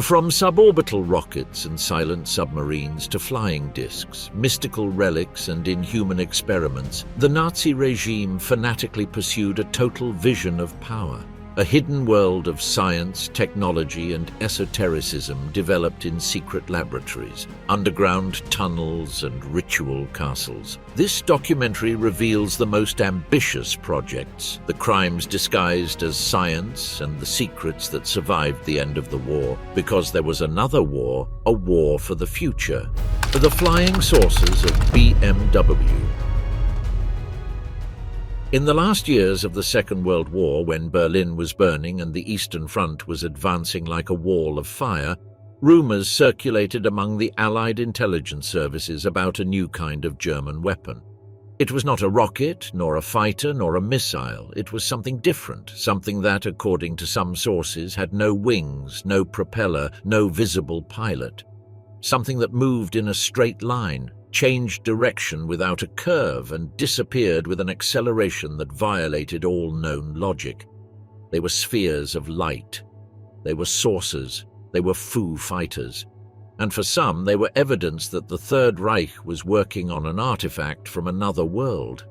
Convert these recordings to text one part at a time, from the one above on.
From suborbital rockets and silent submarines to flying discs, mystical relics and inhuman experiments, the Nazi regime fanatically pursued a total vision of power. A hidden world of science, technology, and esotericism developed in secret laboratories, underground tunnels, and ritual castles. This documentary reveals the most ambitious projects, the crimes disguised as science, and the secrets that survived the end of the war, because there was another war, a war for the future. The flying saucers of BMW. In the last years of the Second World War, when Berlin was burning and the Eastern Front was advancing like a wall of fire, rumors circulated among the Allied intelligence services about a new kind of German weapon. It was not a rocket, nor a fighter, nor a missile. It was something different, something that, according to some sources, had no wings, no propeller, no visible pilot. Something that moved in a straight line, changed direction without a curve, and disappeared with an acceleration that violated all known logic. They were spheres of light. They were saucers. They were Foo Fighters. And for some, they were evidence that the Third Reich was working on an artifact from another world.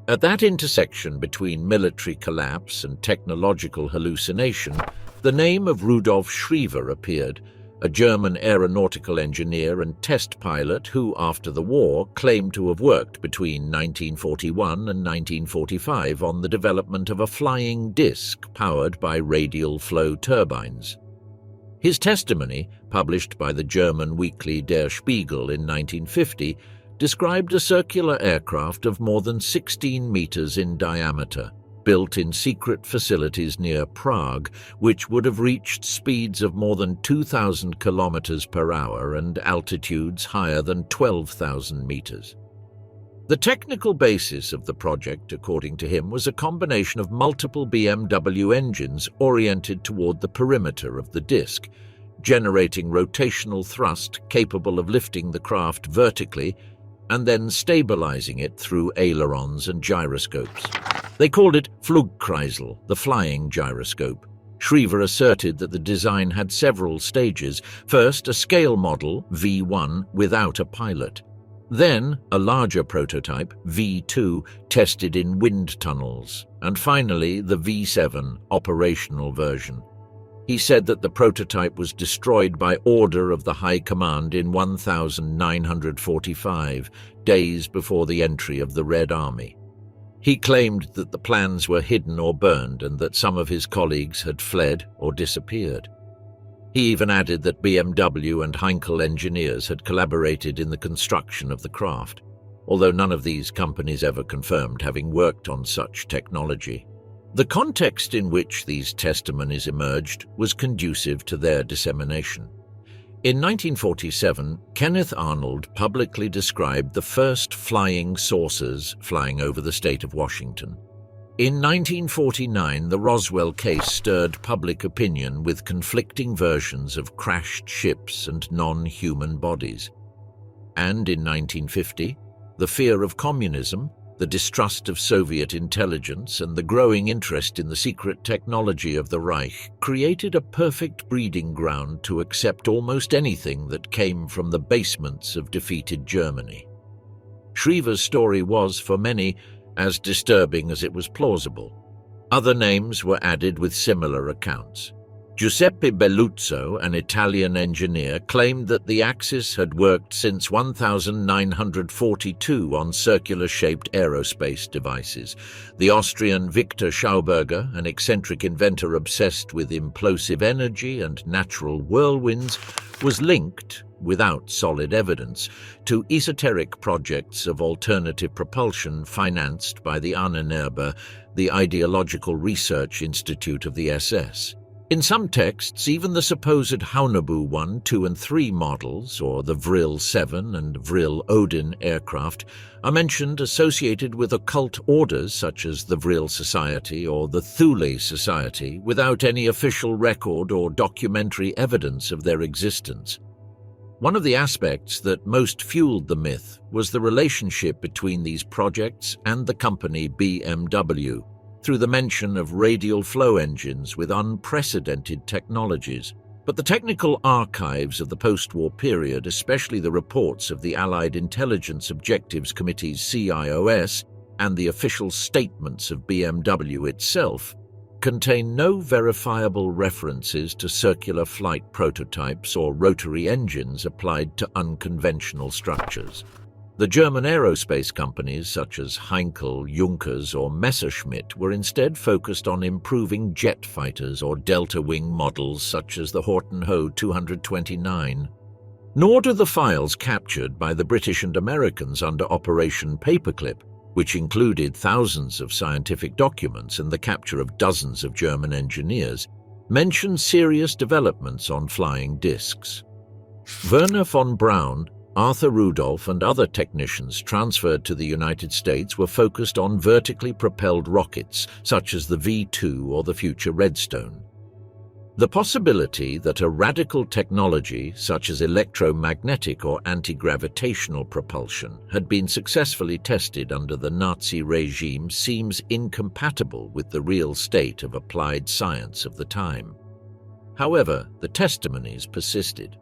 At that intersection between military collapse and technological hallucination, the name of Rudolf Schriever appeared, a German aeronautical engineer and test pilot who, after the war, claimed to have worked between 1941 and 1945 on the development of a flying disc powered by radial flow turbines. His testimony, published by the German weekly Der Spiegel in 1950, described a circular aircraft of more than 16 meters in diameter, built in secret facilities near Prague, which would have reached speeds of more than 2,000 kilometers per hour and altitudes higher than 12,000 meters. The technical basis of the project, according to him, was a combination of multiple BMW engines oriented toward the perimeter of the disc, generating rotational thrust capable of lifting the craft vertically and then stabilizing it through ailerons and gyroscopes. They called it Flugkreisel, the flying gyroscope. Schriever asserted that the design had several stages. First, a scale model, V1, without a pilot. Then, a larger prototype, V2, tested in wind tunnels. And finally, the V7, operational version. He said that the prototype was destroyed by order of the High Command in 1945, days before the entry of the Red Army. He claimed that the plans were hidden or burned and that some of his colleagues had fled or disappeared. He even added that BMW and Heinkel engineers had collaborated in the construction of the craft, although none of these companies ever confirmed having worked on such technology. The context in which these testimonies emerged was conducive to their dissemination. In 1947, Kenneth Arnold publicly described the first flying saucers flying over the state of Washington. In 1949, the Roswell case stirred public opinion with conflicting versions of crashed ships and non-human bodies. And in 1950, the fear of communism, the distrust of Soviet intelligence, and the growing interest in the secret technology of the Reich created a perfect breeding ground to accept almost anything that came from the basements of defeated Germany. Schriever's story was, for many, as disturbing as it was plausible. Other names were added with similar accounts. Giuseppe Belluzzo, an Italian engineer, claimed that the Axis had worked since 1942 on circular-shaped aerospace devices. The Austrian Victor Schauberger, an eccentric inventor obsessed with implosive energy and natural whirlwinds, was linked, without solid evidence, to esoteric projects of alternative propulsion financed by the Ahnenerbe, the ideological research institute of the SS. In some texts, even the supposed Haunebu 1, 2 and 3 models, or the Vril 7 and Vril Odin aircraft, are mentioned associated with occult orders such as the Vril Society or the Thule Society, without any official record or documentary evidence of their existence. One of the aspects that most fueled the myth was the relationship between these projects and the company BMW, through the mention of radial flow engines with unprecedented technologies. But the technical archives of the post-war period, especially the reports of the Allied Intelligence Objectives Committee's CIOS and the official statements of BMW itself, contain no verifiable references to circular flight prototypes or rotary engines applied to unconventional structures. The German aerospace companies such as Heinkel, Junkers or Messerschmitt were instead focused on improving jet fighters or delta-wing models such as the Horton Ho 229. Nor do the files captured by the British and Americans under Operation Paperclip, which included thousands of scientific documents and the capture of dozens of German engineers, mention serious developments on flying discs. Wernher von Braun, Arthur Rudolph and other technicians transferred to the United States were focused on vertically propelled rockets such as the V-2 or the future Redstone. The possibility that a radical technology such as electromagnetic or anti-gravitational propulsion had been successfully tested under the Nazi regime seems incompatible with the real state of applied science of the time. However, the testimonies persisted.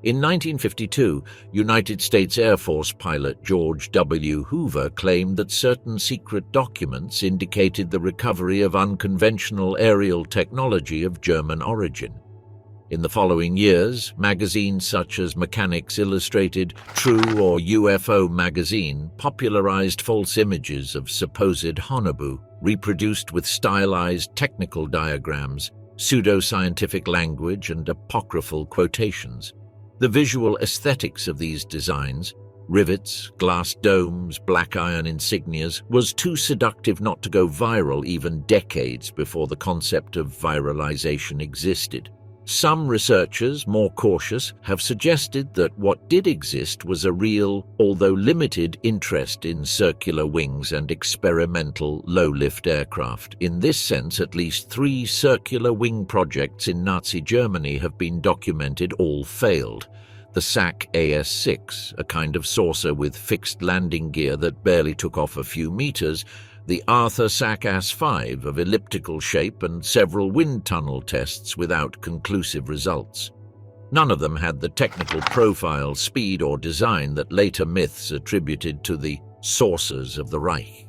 In 1952, United States Air Force pilot George W. Hoover claimed that certain secret documents indicated the recovery of unconventional aerial technology of German origin. In the following years, magazines such as Mechanics Illustrated, True or UFO magazine popularized false images of supposed Ahnenerbe, reproduced with stylized technical diagrams, pseudoscientific language and apocryphal quotations. The visual aesthetics of these designs, rivets, glass domes, black iron insignias, was too seductive not to go viral even decades before the concept of viralization existed. Some researchers, more cautious, have suggested that what did exist was a real, although limited, interest in circular wings and experimental low-lift aircraft. In this sense, at least 3 circular wing projects in Nazi Germany have been documented, all failed. The SAC AS-6, a kind of saucer with fixed landing gear that barely took off a few meters, the Arthur SAC AS-5 of elliptical shape, and several wind tunnel tests without conclusive results. None of them had the technical profile, speed or design that later myths attributed to the saucers of the Reich.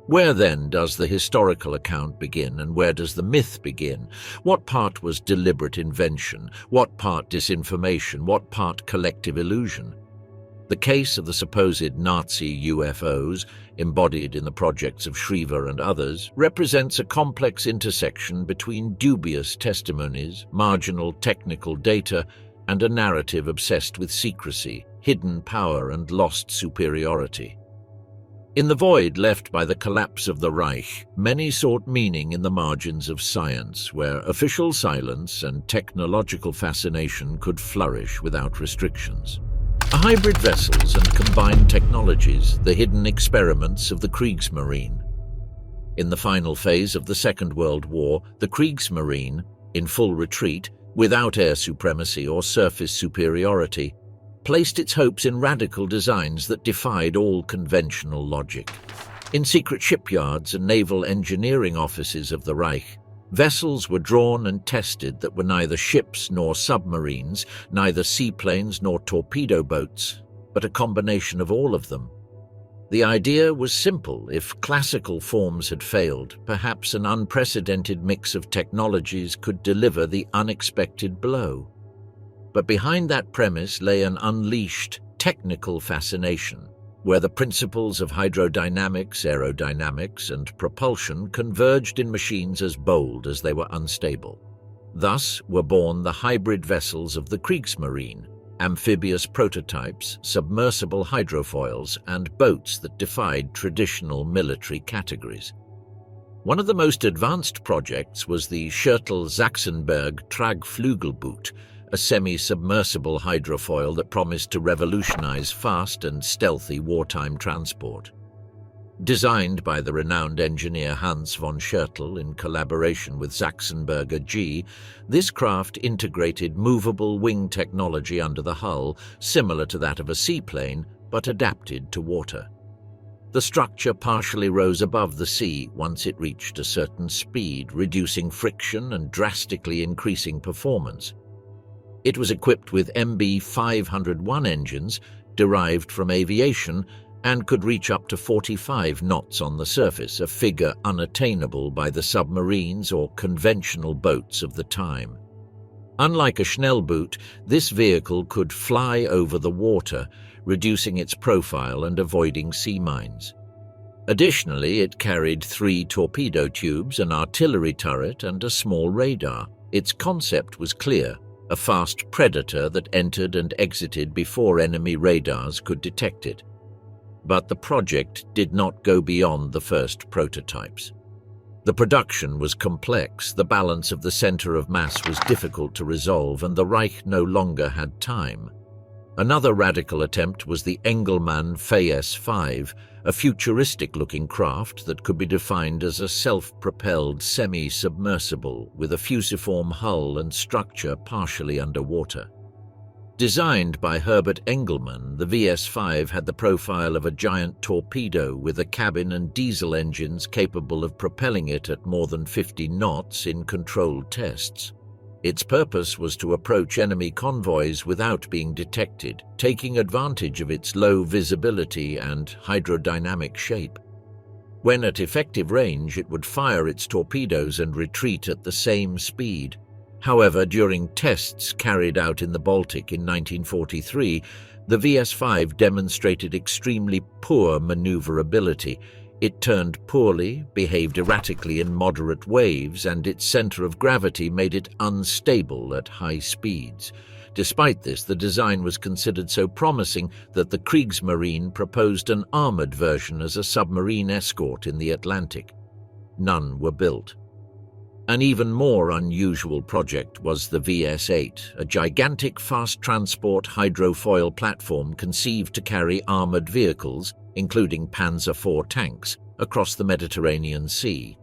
Where then does the historical account begin and where does the myth begin? What part was deliberate invention? What part disinformation? What part collective illusion? The case of the supposed Nazi UFOs, embodied in the projects of Schriever and others, represents a complex intersection between dubious testimonies, marginal technical data, and a narrative obsessed with secrecy, hidden power, and lost superiority. In the void left by the collapse of the Reich, many sought meaning in the margins of science, where official silence and technological fascination could flourish without restrictions. Hybrid vessels and combined technologies, the hidden experiments of the Kriegmarine. In the final phase of the Second World War, the Kriegmarine, in full retreat, without air supremacy or surface superiority, placed its hopes in radical designs that defied all conventional logic. In secret shipyards and naval engineering offices of the Reich, vessels were drawn and tested that were neither ships nor submarines, neither seaplanes nor torpedo boats, but a combination of all of them. The idea was simple. If classical forms had failed, perhaps an unprecedented mix of technologies could deliver the unexpected blow. But behind that premise lay an unleashed technical fascination, where the principles of hydrodynamics, aerodynamics, and propulsion converged in machines as bold as they were unstable. Thus were born the hybrid vessels of the Kriegsmarine, amphibious prototypes, submersible hydrofoils, and boats that defied traditional military categories. One of the most advanced projects was the Schurtel-Sachsenberg Tragflügelboot, a semi-submersible hydrofoil that promised to revolutionize fast and stealthy wartime transport. Designed by the renowned engineer Hans von Schurtel in collaboration with Sachsenberg AG, this craft integrated movable wing technology under the hull, similar to that of a seaplane, but adapted to water. The structure partially rose above the sea once it reached a certain speed, reducing friction and drastically increasing performance. It was equipped with MB 501 engines derived from aviation and could reach up to 45 knots on the surface, a figure unattainable by the submarines or conventional boats of the time. Unlike a Schnellboot, this vehicle could fly over the water, reducing its profile and avoiding sea mines. Additionally, it carried 3 torpedo tubes, an artillery turret, and a small radar. Its concept was clear: a fast predator that entered and exited before enemy radars could detect it. But the project did not go beyond the first prototypes. The production was complex, the balance of the center of mass was difficult to resolve, and the Reich no longer had time. Another radical attempt was the Engelmann FAS-5, a futuristic-looking craft that could be defined as a self-propelled semi-submersible with a fusiform hull and structure partially underwater. Designed by Herbert Engelmann, the VS-5 had the profile of a giant torpedo with a cabin and diesel engines capable of propelling it at more than 50 knots in controlled tests. Its purpose was to approach enemy convoys without being detected, taking advantage of its low visibility and hydrodynamic shape. When at effective range, it would fire its torpedoes and retreat at the same speed. However, during tests carried out in the Baltic in 1943, the VS-5 demonstrated extremely poor maneuverability. It turned poorly, behaved erratically in moderate waves, and its center of gravity made it unstable at high speeds. Despite this, the design was considered so promising that the Kriegmarine proposed an armored version as a submarine escort in the Atlantic. None were built. An even more unusual project was the VS-8, a gigantic fast-transport hydrofoil platform conceived to carry armored vehicles, including Panzer IV tanks, across the Mediterranean Sea.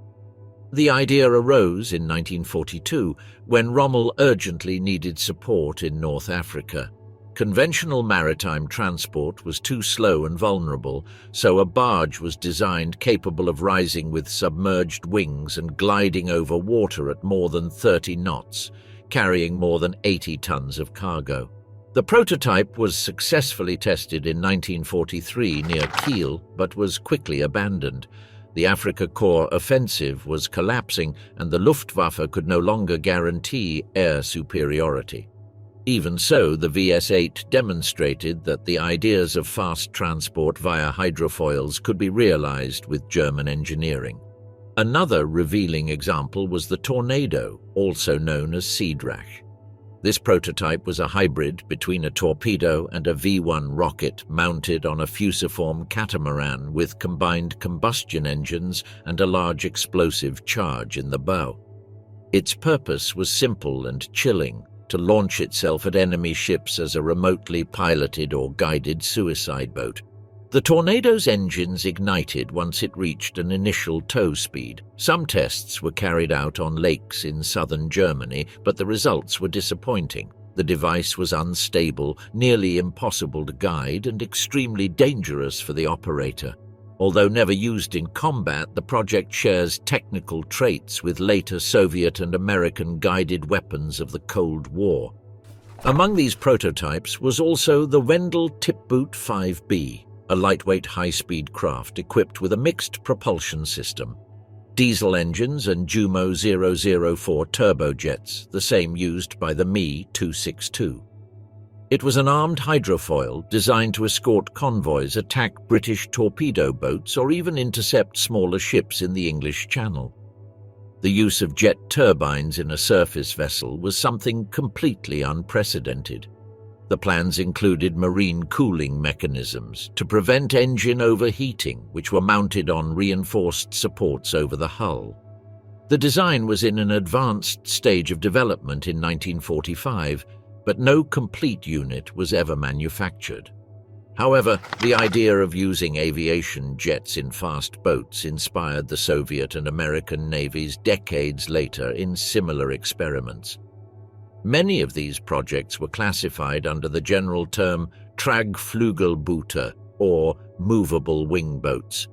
The idea arose in 1942 when Rommel urgently needed support in North Africa. Conventional maritime transport was too slow and vulnerable, so a barge was designed capable of rising with submerged wings and gliding over water at more than 30 knots, carrying more than 80 tons of cargo. The prototype was successfully tested in 1943 near Kiel, but was quickly abandoned. The Afrika Korps offensive was collapsing, and the Luftwaffe could no longer guarantee air superiority. Even so, the VS-8 demonstrated that the ideas of fast transport via hydrofoils could be realized with German engineering. Another revealing example was the Tornado, also known as Siedrach. This prototype was a hybrid between a torpedo and a V-1 rocket mounted on a fusiform catamaran with combined combustion engines and a large explosive charge in the bow. Its purpose was simple and chilling: to launch itself at enemy ships as a remotely piloted or guided suicide boat. The Tornado's engines ignited once it reached an initial tow speed. Some tests were carried out on lakes in southern Germany, but the results were disappointing. The device was unstable, nearly impossible to guide, and extremely dangerous for the operator. Although never used in combat, the project shares technical traits with later Soviet and American guided weapons of the Cold War. Among these prototypes was also the Wendel Tipboot 5B, a lightweight high-speed craft equipped with a mixed propulsion system. Diesel engines and Jumo 004 turbojets, the same used by the Me 262. It was an armed hydrofoil designed to escort convoys, attack British torpedo boats, or even intercept smaller ships in the English Channel. The use of jet turbines in a surface vessel was something completely unprecedented. The plans included marine cooling mechanisms to prevent engine overheating, which were mounted on reinforced supports over the hull. The design was in an advanced stage of development in 1945, but no complete unit was ever manufactured. However, the idea of using aviation jets in fast boats inspired the Soviet and American navies decades later in similar experiments. Many of these projects were classified under the general term Tragflügelboote, or movable wing boats,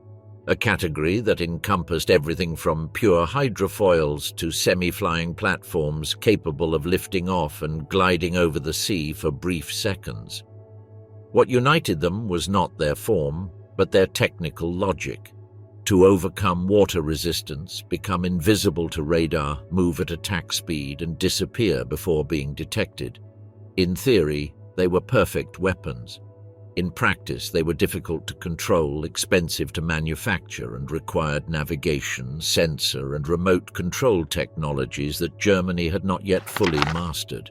a category that encompassed everything from pure hydrofoils to semi-flying platforms capable of lifting off and gliding over the sea for brief seconds. What united them was not their form, but their technical logic. To overcome water resistance, become invisible to radar, move at attack speed, and disappear before being detected. In theory, they were perfect weapons. In practice, they were difficult to control, expensive to manufacture, and required navigation, sensor, and remote control technologies that Germany had not yet fully mastered.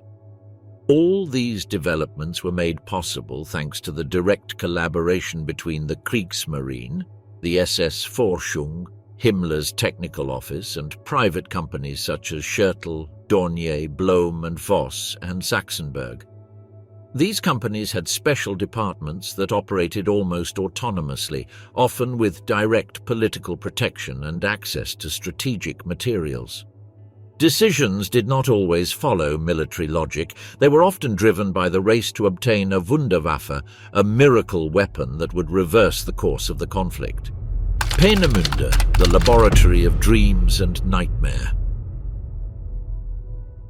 All these developments were made possible thanks to the direct collaboration between the Kriegmarine, the SS Forschung, Himmler's technical office, and private companies such as Schertl, Dornier, Blom and Voss, and Sachsenberg. These companies had special departments that operated almost autonomously, often with direct political protection and access to strategic materials. Decisions did not always follow military logic. They were often driven by the race to obtain a Wunderwaffe, a miracle weapon that would reverse the course of the conflict. Peenemünde, the laboratory of dreams and nightmare.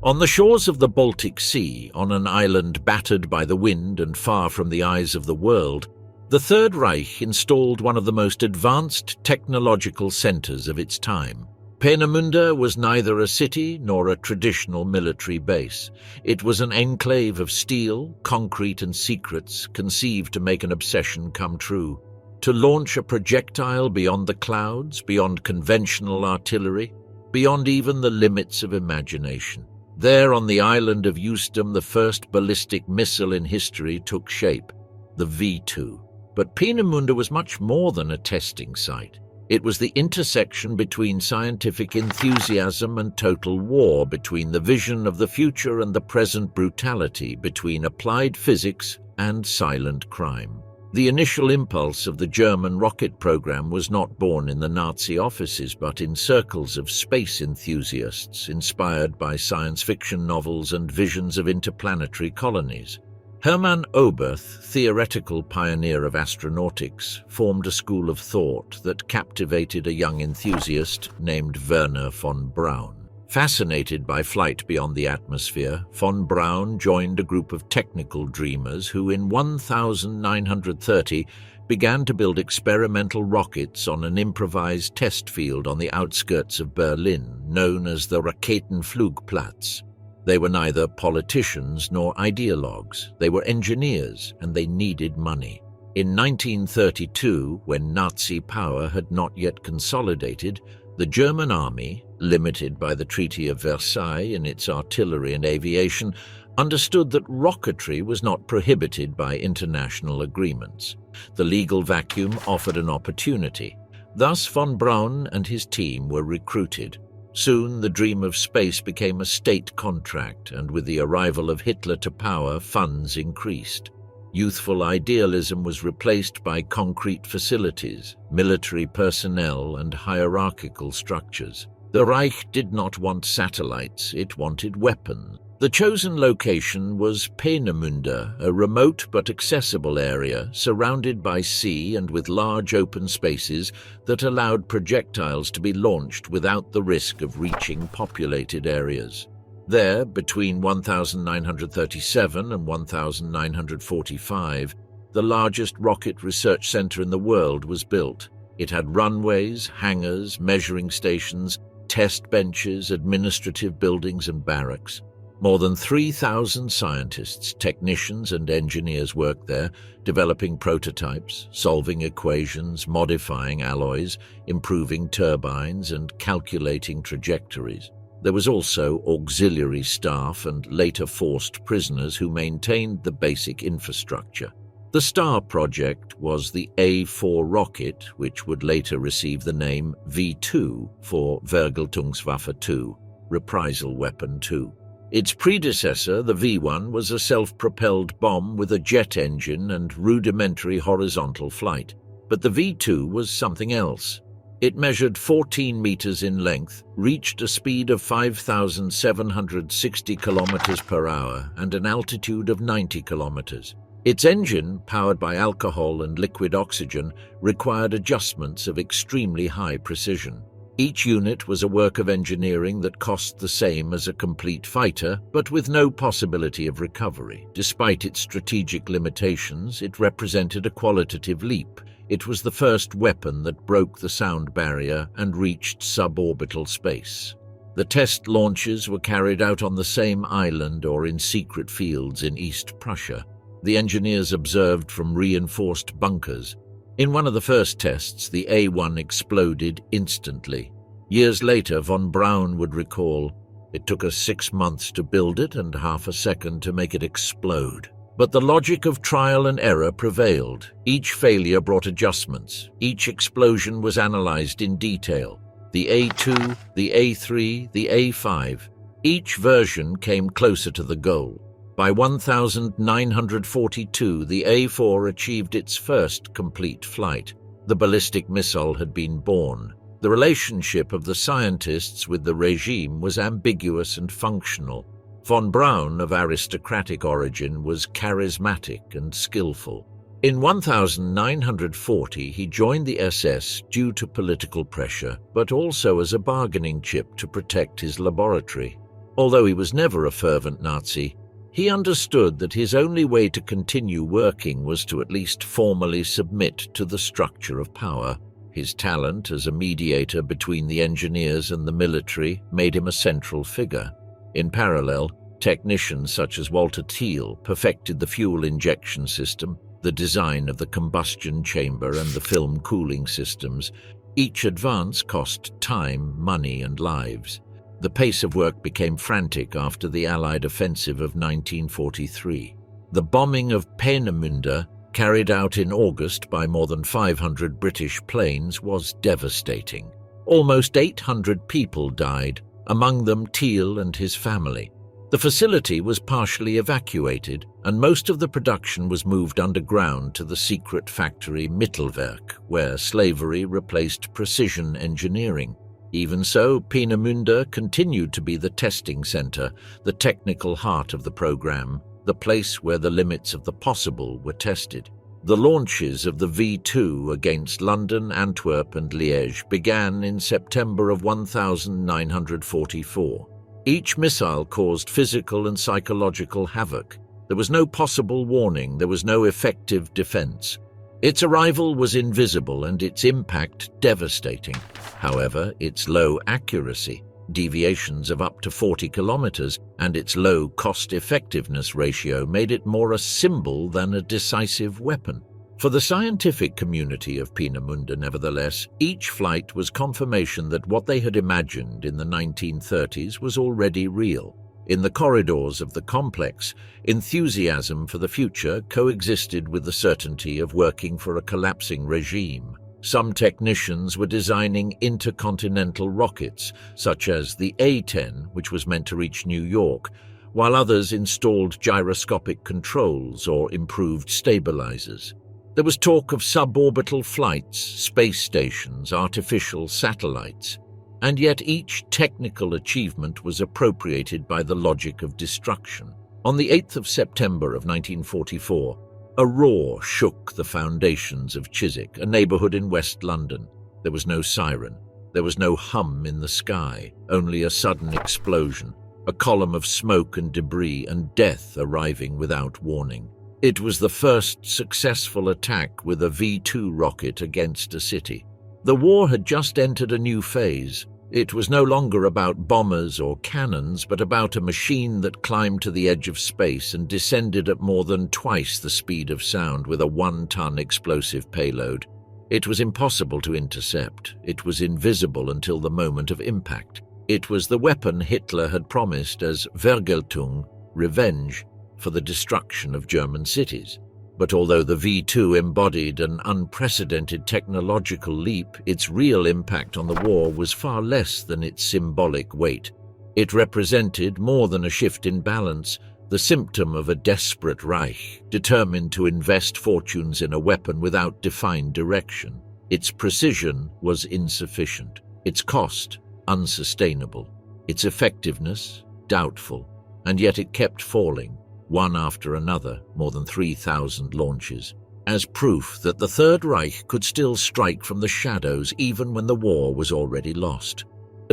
On the shores of the Baltic Sea, on an island battered by the wind and far from the eyes of the world, the Third Reich installed one of the most advanced technological centers of its time. Peenemunde was neither a city nor a traditional military base. It was an enclave of steel, concrete and secrets conceived to make an obsession come true, to launch a projectile beyond the clouds, beyond conventional artillery, beyond even the limits of imagination. There on the island of Euston, the first ballistic missile in history took shape, the V2. But Peenemunde was much more than a testing site. It was the intersection between scientific enthusiasm and total war, between the vision of the future and the present brutality, between applied physics and silent crime. The initial impulse of the German rocket program was not born in the Nazi offices, but in circles of space enthusiasts inspired by science fiction novels and visions of interplanetary colonies. Hermann Oberth, theoretical pioneer of astronautics, formed a school of thought that captivated a young enthusiast named Wernher von Braun. Fascinated by flight beyond the atmosphere, von Braun joined a group of technical dreamers who in 1930 began to build experimental rockets on an improvised test field on the outskirts of Berlin, known as the Raketenflugplatz. They were neither politicians nor ideologues. They were engineers, and they needed money. In 1932, when Nazi power had not yet consolidated, the German army, limited by the Treaty of Versailles in its artillery and aviation, understood that rocketry was not prohibited by international agreements. The legal vacuum offered an opportunity. Thus von Braun and his team were recruited. Soon the dream of space became a state contract, and with the arrival of Hitler to power, funds increased. Youthful idealism was replaced by concrete facilities, military personnel, and hierarchical structures. The Reich did not want satellites, it wanted weapons. The chosen location was Peenemünde, a remote but accessible area surrounded by sea and with large open spaces that allowed projectiles to be launched without the risk of reaching populated areas. There, between 1937 and 1945, the largest rocket research center in the world was built. It had runways, hangars, measuring stations, test benches, administrative buildings and barracks. More than 3,000 scientists, technicians and engineers worked there, developing prototypes, solving equations, modifying alloys, improving turbines and calculating trajectories. There was also auxiliary staff and later forced prisoners who maintained the basic infrastructure. The star project was the A4 rocket, which would later receive the name V2 for Vergeltungswaffe 2, reprisal weapon 2. Its predecessor, the V1, was a self-propelled bomb with a jet engine and rudimentary horizontal flight. But the V2 was something else. It measured 14 meters in length, reached a speed of 5,760 kilometers per hour and an altitude of 90 kilometers. Its engine, powered by alcohol and liquid oxygen, required adjustments of extremely high precision. Each unit was a work of engineering that cost the same as a complete fighter, but with no possibility of recovery. Despite its strategic limitations, it represented a qualitative leap. It was the first weapon that broke the sound barrier and reached suborbital space. The test launches were carried out on the same island or in secret fields in East Prussia. The engineers observed from reinforced bunkers. In one of the first tests, the A-1 exploded instantly. Years later, von Braun would recall, "It took us 6 months to build it and half a second to make it explode." But the logic of trial and error prevailed. Each failure brought adjustments. Each explosion was analyzed in detail. The A2, the A3, the A5. Each version came closer to the goal. By 1942, the A4 achieved its first complete flight. The ballistic missile had been born. The relationship of the scientists with the regime was ambiguous and functional. Von Braun, of aristocratic origin, was charismatic and skillful. In 1940, he joined the SS due to political pressure, but also as a bargaining chip to protect his laboratory. Although he was never a fervent Nazi, he understood that his only way to continue working was to at least formally submit to the structure of power. His talent as a mediator between the engineers and the military made him a central figure. In parallel, technicians such as Walter Thiel perfected the fuel injection system, the design of the combustion chamber and the film cooling systems. Each advance cost time, money, and lives. The pace of work became frantic after the Allied offensive of 1943. The bombing of Peenemünde, carried out in August by more than 500 British planes, was devastating. Almost 800 people died, among them Thiel and his family. The facility was partially evacuated, and most of the production was moved underground to the secret factory Mittelwerk, where slavery replaced precision engineering. Even so, Peenemunde continued to be the testing center, the technical heart of the program, the place where the limits of the possible were tested. The launches of the V-2 against London, Antwerp and Liège began in September of 1944. Each missile caused physical and psychological havoc. There was no possible warning, there was no effective defense. Its arrival was invisible and its impact devastating. However, its low accuracy, deviations of up to 40 kilometers, and its low cost-effectiveness ratio made it more a symbol than a decisive weapon. For the scientific community of Peenemunde, nevertheless, each flight was confirmation that what they had imagined in the 1930s was already real. In the corridors of the complex, enthusiasm for the future coexisted with the certainty of working for a collapsing regime. Some technicians were designing intercontinental rockets, such as the A-10, which was meant to reach New York, while others installed gyroscopic controls or improved stabilizers. There was talk of suborbital flights, space stations, artificial satellites. And yet each technical achievement was appropriated by the logic of destruction. On the 8th of September of 1944, a roar shook the foundations of Chiswick, a neighborhood in West London. There was no siren. There was no hum in the sky, only a sudden explosion, a column of smoke and debris, and death arriving without warning. It was the first successful attack with a V-2 rocket against a city. The war had just entered a new phase. It was no longer about bombers or cannons, but about a machine that climbed to the edge of space and descended at more than twice the speed of sound with a 1-ton explosive payload. It was impossible to intercept. It was invisible until the moment of impact. It was the weapon Hitler had promised as Vergeltung, revenge, for the destruction of German cities. But although the V-2 embodied an unprecedented technological leap, its real impact on the war was far less than its symbolic weight. It represented more than a shift in balance, the symptom of a desperate Reich, determined to invest fortunes in a weapon without defined direction. Its precision was insufficient, its cost unsustainable, its effectiveness doubtful, and yet it kept falling. one after another, more than 3,000 launches, as proof that the Third Reich could still strike from the shadows even when the war was already lost.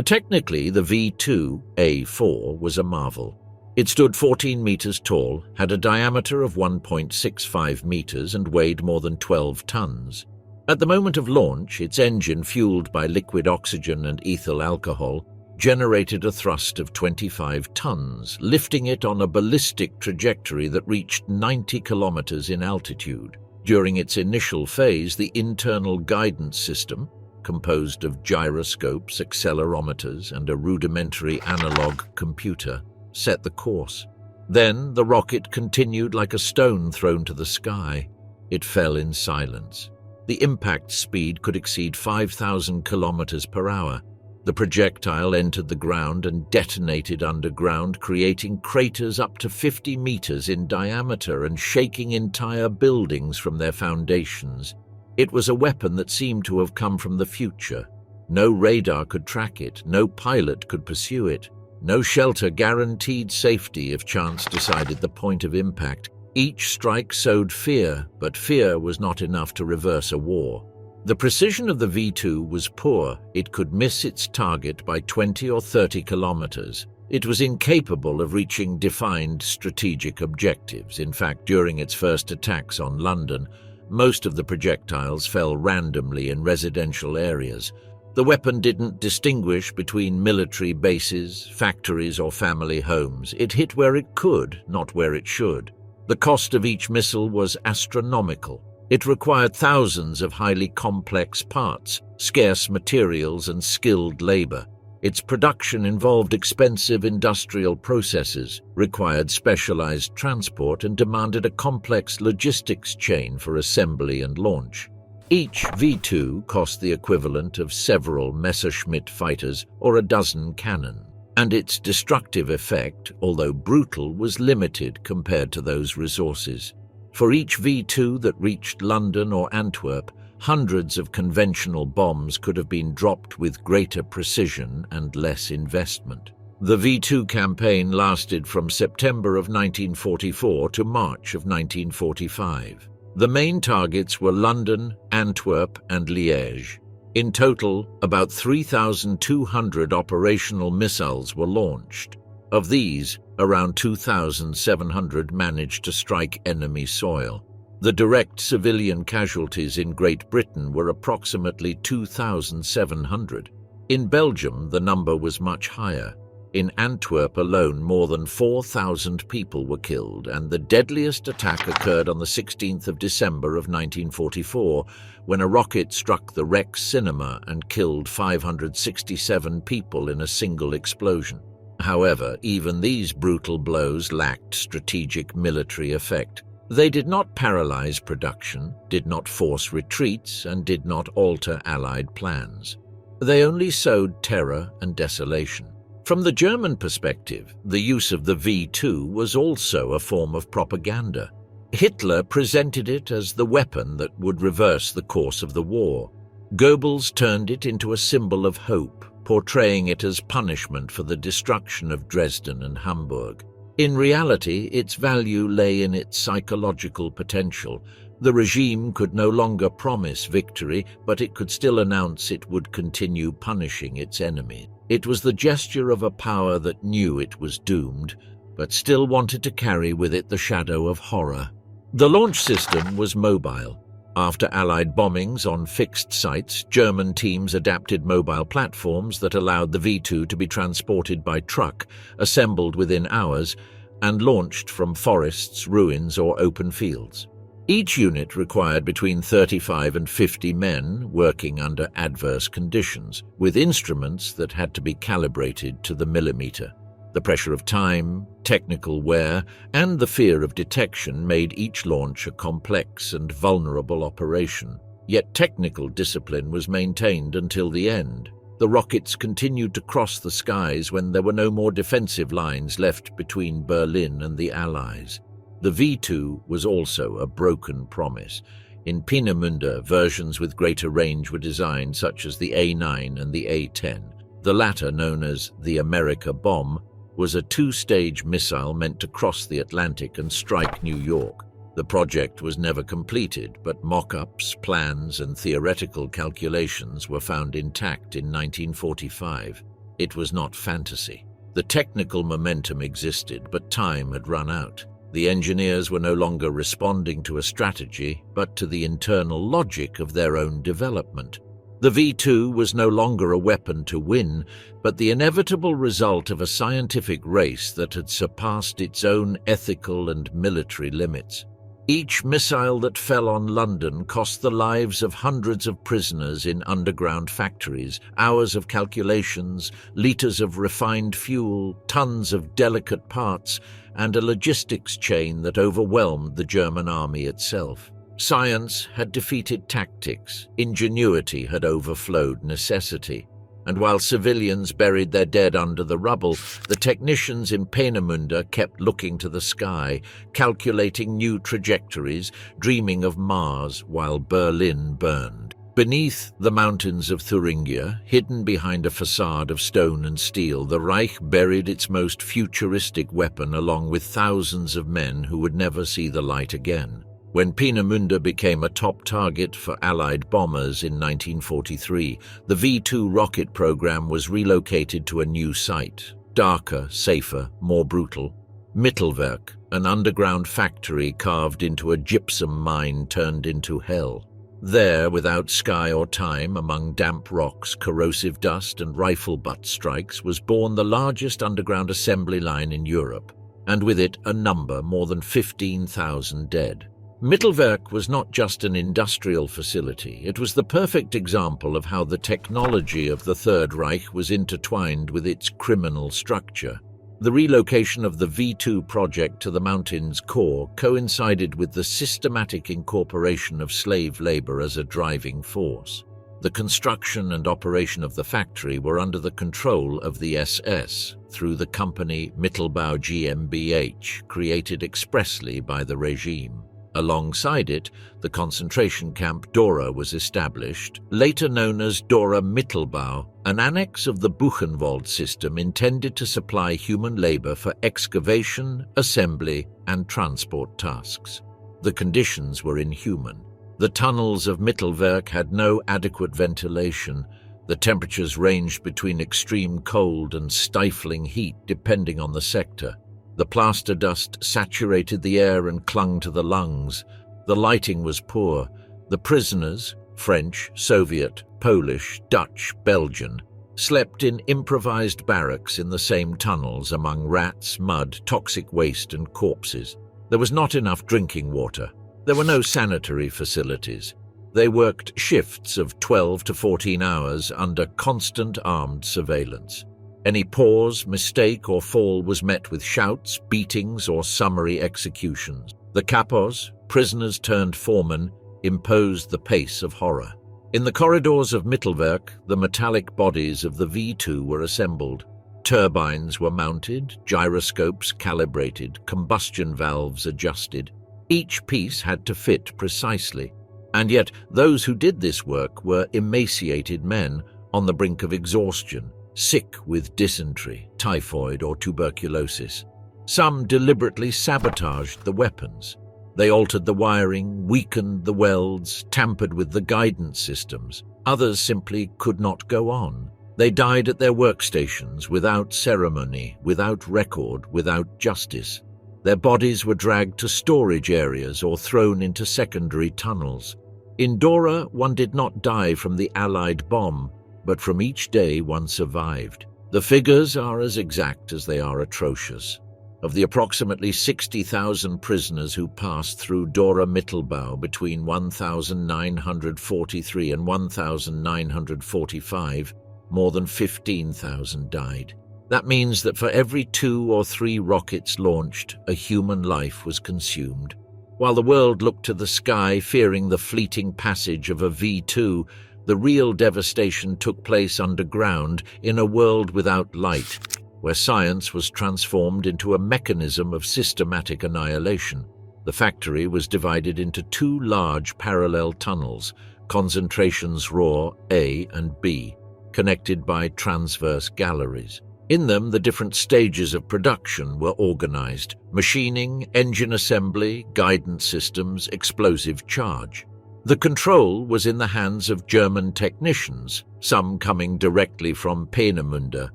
Technically, the V2A4 was a marvel. It stood 14 meters tall, had a diameter of 1.65 meters and weighed more than 12 tons. At the moment of launch, its engine, fueled by liquid oxygen and ethyl alcohol, generated a thrust of 25 tons, lifting it on a ballistic trajectory that reached 90 kilometers in altitude. During its initial phase, the internal guidance system, composed of gyroscopes, accelerometers, and a rudimentary analog computer, set the course. Then the rocket continued like a stone thrown to the sky. It fell in silence. The impact speed could exceed 5,000 kilometers per hour. The projectile entered the ground and detonated underground, creating craters up to 50 meters in diameter and shaking entire buildings from their foundations. It was a weapon that seemed to have come from the future. No radar could track it, no pilot could pursue it. No shelter guaranteed safety if chance decided the point of impact. Each strike sowed fear, but fear was not enough to reverse a war. The precision of the V2 was poor. It could miss its target by 20 or 30 kilometers. It was incapable of reaching defined strategic objectives. In fact, during its first attacks on London, most of the projectiles fell randomly in residential areas. The weapon didn't distinguish between military bases, factories, or family homes. It hit where it could, not where it should. The cost of each missile was astronomical. It required thousands of highly complex parts, scarce materials, and skilled labor. Its production involved expensive industrial processes, required specialized transport, and demanded a complex logistics chain for assembly and launch. Each V2 cost the equivalent of several Messerschmitt fighters or a dozen cannon, and its destructive effect, although brutal, was limited compared to those resources. For each V2 that reached London or Antwerp, hundreds of conventional bombs could have been dropped with greater precision and less investment. The V2 campaign lasted from September of 1944 to March of 1945. The main targets were London, Antwerp, and Liège. In total, about 3,200 operational missiles were launched. Of these, around 2,700 managed to strike enemy soil. The direct civilian casualties in Great Britain were approximately 2,700. In Belgium, the number was much higher. In Antwerp alone, more than 4,000 people were killed, and the deadliest attack occurred on the 16th of December of 1944, when a rocket struck the Rex Cinema and killed 567 people in a single explosion. However, even these brutal blows lacked strategic military effect. They did not paralyze production, did not force retreats, and did not alter Allied plans. They only sowed terror and desolation. From the German perspective, the use of the V2 was also a form of propaganda. Hitler presented it as the weapon that would reverse the course of the war. Goebbels turned it into a symbol of hope, portraying it as punishment for the destruction of Dresden and Hamburg. In reality, its value lay in its psychological potential. The regime could no longer promise victory, but it could still announce it would continue punishing its enemies. It was the gesture of a power that knew it was doomed, but still wanted to carry with it the shadow of horror. The launch system was mobile. After Allied bombings on fixed sites, German teams adapted mobile platforms that allowed the V2 to be transported by truck, assembled within hours, and launched from forests, ruins, or open fields. Each unit required between 35 and 50 men working under adverse conditions, with instruments that had to be calibrated to the millimeter. The pressure of time, technical wear, and the fear of detection made each launch a complex and vulnerable operation. Yet technical discipline was maintained until the end. The rockets continued to cross the skies when there were no more defensive lines left between Berlin and the Allies. The V2 was also a broken promise. In Peenemünde, versions with greater range were designed, such as the A9 and the A10. The latter, known as the America bomb, was a two-stage missile meant to cross the Atlantic and strike New York. The project was never completed, but mock-ups, plans, and theoretical calculations were found intact in 1945. It was not fantasy. The technical momentum existed, but time had run out. The engineers were no longer responding to a strategy, but to the internal logic of their own development. The V-2 was no longer a weapon to win, but the inevitable result of a scientific race that had surpassed its own ethical and military limits. Each missile that fell on London cost the lives of hundreds of prisoners in underground factories, hours of calculations, liters of refined fuel, tons of delicate parts, and a logistics chain that overwhelmed the German army itself. Science had defeated tactics, ingenuity had overflowed necessity. And while civilians buried their dead under the rubble, the technicians in Peenemünde kept looking to the sky, calculating new trajectories, dreaming of Mars while Berlin burned. Beneath the mountains of Thuringia, hidden behind a facade of stone and steel, the Reich buried its most futuristic weapon along with thousands of men who would never see the light again. When Peenemunde became a top target for Allied bombers in 1943, the V-2 rocket program was relocated to a new site, darker, safer, more brutal. Mittelwerk, an underground factory carved into a gypsum mine turned into hell. There, without sky or time, among damp rocks, corrosive dust, and rifle butt strikes, was born the largest underground assembly line in Europe, and with it a number more than 15,000 dead. Mittelwerk was not just an industrial facility, it was the perfect example of how the technology of the Third Reich was intertwined with its criminal structure. The relocation of the V-2 project to the mountain's core coincided with the systematic incorporation of slave labor as a driving force. The construction and operation of the factory were under the control of the SS through the company Mittelbau GmbH, created expressly by the regime. Alongside it, the concentration camp Dora was established, later known as Dora Mittelbau, an annex of the Buchenwald system intended to supply human labor for excavation, assembly, and transport tasks. The conditions were inhuman. The tunnels of Mittelwerk had no adequate ventilation. The temperatures ranged between extreme cold and stifling heat depending on the sector. The plaster dust saturated the air and clung to the lungs. The lighting was poor. The prisoners, French, Soviet, Polish, Dutch, Belgian, slept in improvised barracks in the same tunnels among rats, mud, toxic waste, and corpses. There was not enough drinking water. There were no sanitary facilities. They worked shifts of 12 to 14 hours under constant armed surveillance. Any pause, mistake, or fall was met with shouts, beatings, or summary executions. The capos, prisoners turned foremen, imposed the pace of horror. In the corridors of Mittelwerk, the metallic bodies of the V-2 were assembled. Turbines were mounted, gyroscopes calibrated, combustion valves adjusted. Each piece had to fit precisely. And yet, those who did this work were emaciated men on the brink of exhaustion, sick with dysentery, typhoid, or tuberculosis. Some deliberately sabotaged the weapons. They altered the wiring, weakened the welds, tampered with the guidance systems. Others simply could not go on. They died at their workstations without ceremony, without record, without justice. Their bodies were dragged to storage areas or thrown into secondary tunnels. In Dora, one did not die from the Allied bomb, but from each day one survived. The figures are as exact as they are atrocious. Of the approximately 60,000 prisoners who passed through Dora Mittelbau between 1943 and 1945, more than 15,000 died. That means that for every 2 or 3 rockets launched, a human life was consumed. While the world looked to the sky, fearing the fleeting passage of a V-2, the real devastation took place underground in a world without light, where science was transformed into a mechanism of systematic annihilation. The factory was divided into 2 large parallel tunnels, concentrations Rohr A and B, connected by transverse galleries. In them, the different stages of production were organized: machining, engine assembly, guidance systems, explosive charge. The control was in the hands of German technicians, some coming directly from Peenemunde,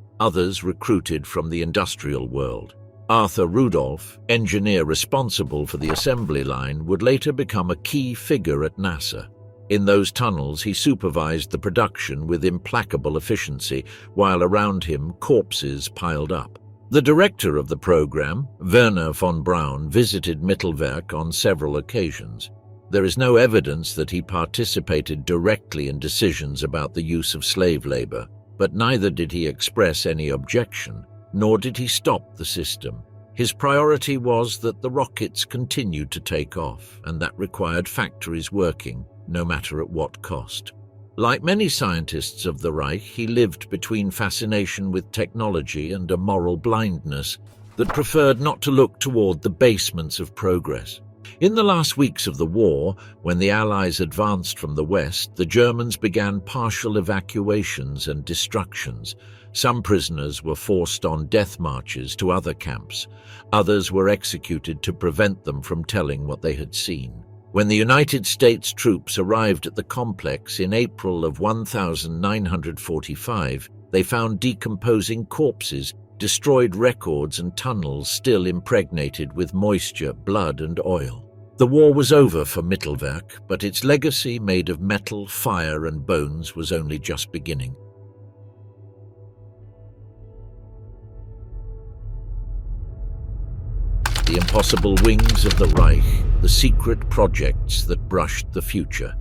others recruited from the industrial world. Arthur Rudolph, engineer responsible for the assembly line, would later become a key figure at NASA. In those tunnels, he supervised the production with implacable efficiency, while around him corpses piled up. The director of the program, Wernher von Braun, visited Mittelwerk on several occasions. There is no evidence that he participated directly in decisions about the use of slave labor, but neither did he express any objection, nor did he stop the system. His priority was that the rockets continued to take off, and that required factories working, no matter at what cost. Like many scientists of the Reich, he lived between fascination with technology and a moral blindness that preferred not to look toward the basements of progress. In the last weeks of the war, when the Allies advanced from the west, the Germans began partial evacuations and destructions. Some prisoners were forced on death marches to other camps. Others were executed to prevent them from telling what they had seen. When the United States troops arrived at the complex in April of 1945, they found decomposing corpses, destroyed records and tunnels still impregnated with moisture, blood and oil. The war was over for Mittelwerk, but its legacy made of metal, fire and bones was only just beginning. The impossible wings of the Reich, the secret projects that brushed the future.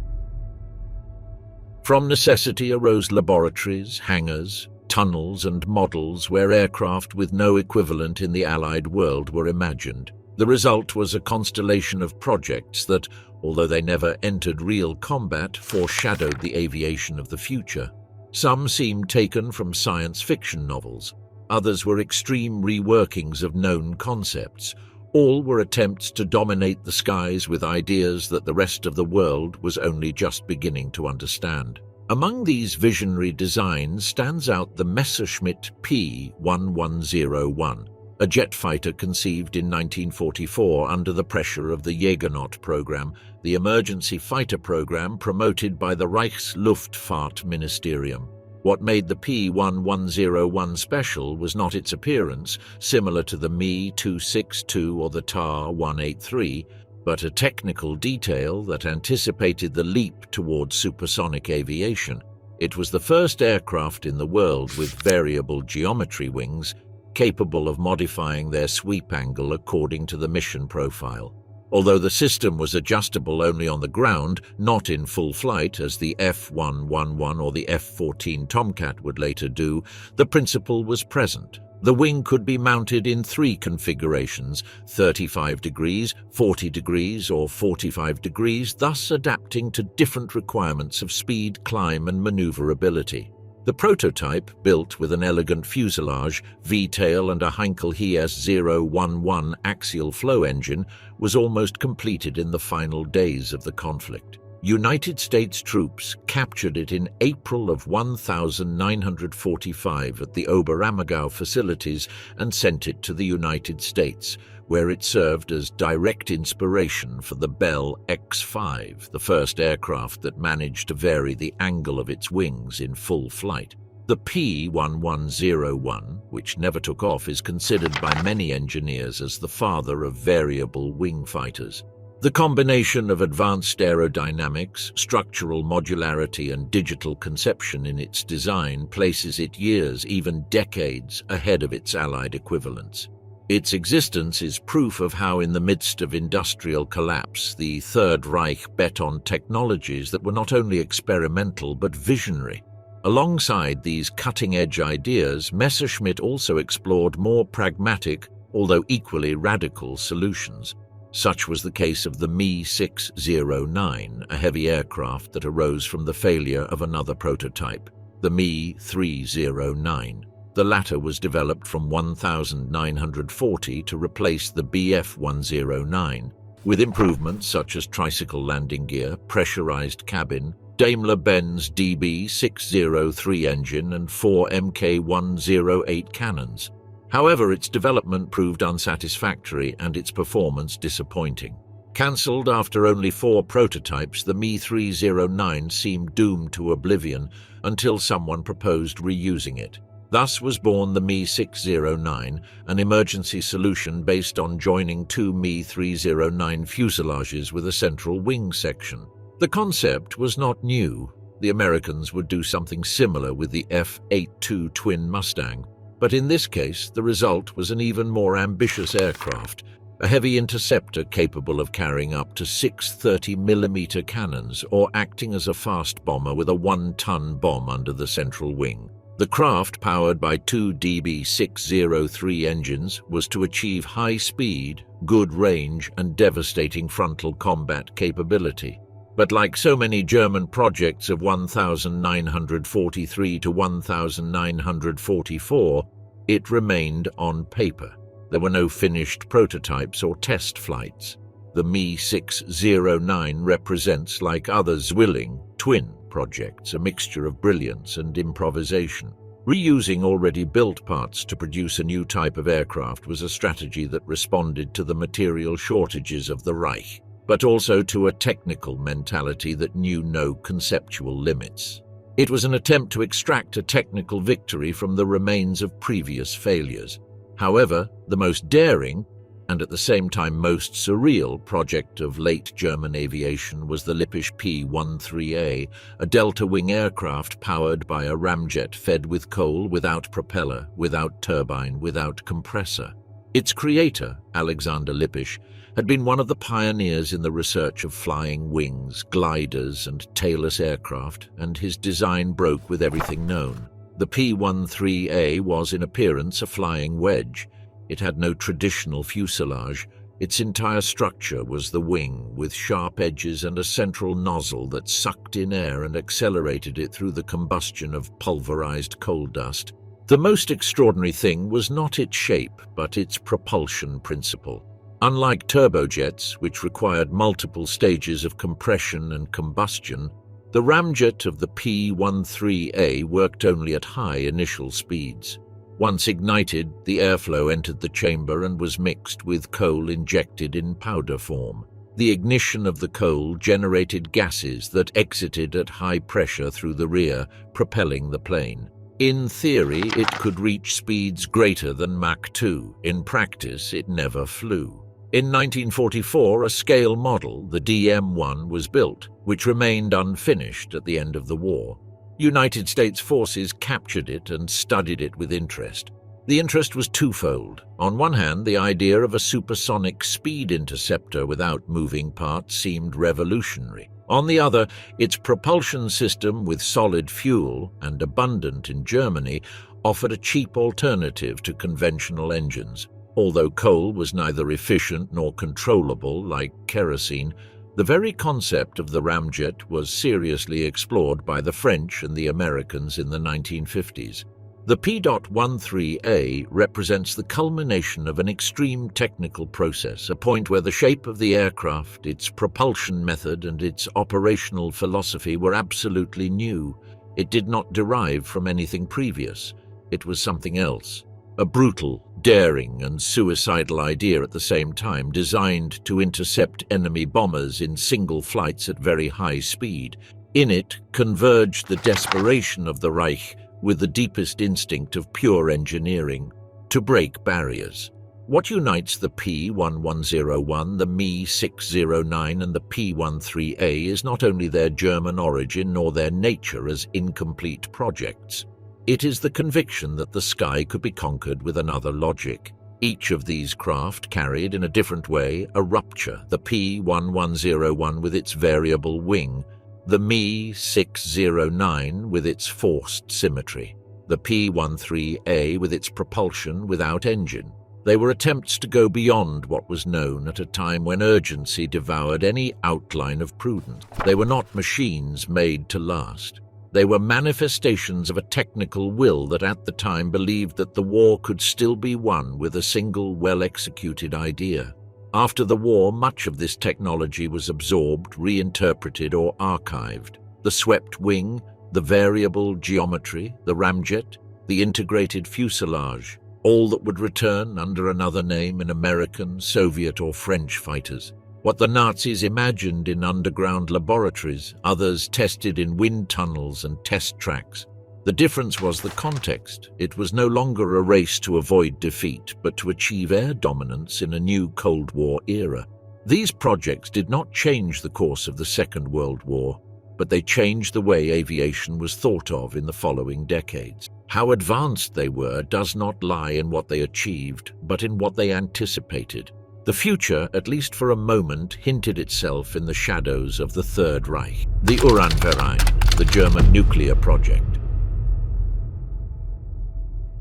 From necessity arose laboratories, hangars, tunnels and models where aircraft with no equivalent in the Allied world were imagined. The result was a constellation of projects that, although they never entered real combat, foreshadowed the aviation of the future. Some seemed taken from science fiction novels. Others were extreme reworkings of known concepts. All were attempts to dominate the skies with ideas that the rest of the world was only just beginning to understand. Among these visionary designs stands out the Messerschmitt P-1101, a jet fighter conceived in 1944 under the pressure of the Jägernaut program, the emergency fighter program promoted by the Reichsluftfahrtministerium. What made the P-1101 special was not its appearance, similar to the Me-262 or the TAR-183, but a technical detail that anticipated the leap towards supersonic aviation. It was the first aircraft in the world with variable geometry wings, capable of modifying their sweep angle according to the mission profile. Although the system was adjustable only on the ground, not in full flight as the F-111 or the F-14 Tomcat would later do, the principle was present. The wing could be mounted in 3 configurations, 35 degrees, 40 degrees or 45 degrees, thus adapting to different requirements of speed, climb and maneuverability. The prototype, built with an elegant fuselage, V-tail and a Heinkel ES-011 axial flow engine, was almost completed in the final days of the conflict. United States troops captured it in April of 1945 at the Oberammergau facilities and sent it to the United States, where it served as direct inspiration for the Bell X-5, the first aircraft that managed to vary the angle of its wings in full flight. The P-1101, which never took off, is considered by many engineers as the father of variable wing fighters. The combination of advanced aerodynamics, structural modularity and digital conception in its design places it years, even decades, ahead of its Allied equivalents. Its existence is proof of how, in the midst of industrial collapse, the Third Reich bet on technologies that were not only experimental but visionary. Alongside these cutting-edge ideas, Messerschmitt also explored more pragmatic, although equally radical, solutions. Such was the case of the Me-609, a heavy aircraft that arose from the failure of another prototype, the Me-309. The latter was developed from 1940 to replace the Bf-109, with improvements such as tricycle landing gear, pressurized cabin, Daimler-Benz DB603 engine and 4 Mk108 cannons. However, its development proved unsatisfactory and its performance disappointing. Cancelled after only 4 prototypes, the Me-309 seemed doomed to oblivion until someone proposed reusing it. Thus was born the Me-609, an emergency solution based on joining 2 Me-309 fuselages with a central wing section. The concept was not new. The Americans would do something similar with the F-82 twin Mustang, but in this case the result was an even more ambitious aircraft, a heavy interceptor capable of carrying up to 6 30mm cannons or acting as a fast bomber with a 1-ton bomb under the central wing. The craft, powered by 2 DB603 engines, was to achieve high speed, good range, and devastating frontal combat capability. But like so many German projects of 1943 to 1944, it remained on paper. There were no finished prototypes or test flights. The Me-609 represents, like other Zwilling, twin projects, a mixture of brilliance and improvisation. Reusing already built parts to produce a new type of aircraft was a strategy that responded to the material shortages of the Reich, but also to a technical mentality that knew no conceptual limits. It was an attempt to extract a technical victory from the remains of previous failures. However, the most daring, and at the same time most surreal, project of late German aviation was the Lippisch P-13A, a delta-wing aircraft powered by a ramjet fed with coal, without propeller, without turbine, without compressor. Its creator, Alexander Lippisch, had been one of the pioneers in the research of flying wings, gliders, and tailless aircraft, and his design broke with everything known. The P-13A was in appearance a flying wedge. It had no traditional fuselage. Its entire structure was the wing, with sharp edges and a central nozzle that sucked in air and accelerated it through the combustion of pulverized coal dust. The most extraordinary thing was not its shape, but its propulsion principle. Unlike turbojets, which required multiple stages of compression and combustion, the ramjet of the P-13A worked only at high initial speeds. Once ignited, the airflow entered the chamber and was mixed with coal injected in powder form. The ignition of the coal generated gases that exited at high pressure through the rear, propelling the plane. In theory, it could reach speeds greater than Mach 2. In practice, it never flew. In 1944, a scale model, the DM-1, was built, which remained unfinished at the end of the war. United States forces captured it and studied it with interest. The interest was twofold. On one hand, the idea of a supersonic speed interceptor without moving parts seemed revolutionary. On the other, its propulsion system, with solid fuel and abundant in Germany, offered a cheap alternative to conventional engines. Although coal was neither efficient nor controllable like kerosene, the very concept of the ramjet was seriously explored by the French and the Americans in the 1950s. The P-13A represents the culmination of an extreme technical process, a point where the shape of the aircraft, its propulsion method, and its operational philosophy were absolutely new. It did not derive from anything previous. It was something else. A brutal, daring, and suicidal idea at the same time, designed to intercept enemy bombers in single flights at very high speed. In it converged the desperation of the Reich with the deepest instinct of pure engineering, to break barriers. What unites the P-1101, the Me-609, and the P-13A is not only their German origin nor their nature as incomplete projects. It is the conviction that the sky could be conquered with another logic. Each of these craft carried, in a different way, a rupture, the P-1101 with its variable wing, the Me-609 with its forced symmetry, the P-13A with its propulsion without engine. They were attempts to go beyond what was known at a time when urgency devoured any outline of prudence. They were not machines made to last. They were manifestations of a technical will that at the time believed that the war could still be won with a single well-executed idea. After the war, much of this technology was absorbed, reinterpreted, or archived. the swept wing, the variable geometry, the ramjet, the integrated fuselage, all that would return under another name in American, Soviet or French fighters. What the Nazis imagined in underground laboratories, others tested in wind tunnels and test tracks. The difference was the context. It was no longer a race to avoid defeat, but to achieve air dominance in a new Cold War era. These projects did not change the course of the Second World War, but they changed the way aviation was thought of in the following decades. How advanced they were does not lie in what they achieved, but in what they anticipated. The future, at least for a moment, hinted itself in the shadows of the Third Reich, the Uranverein, the German nuclear project.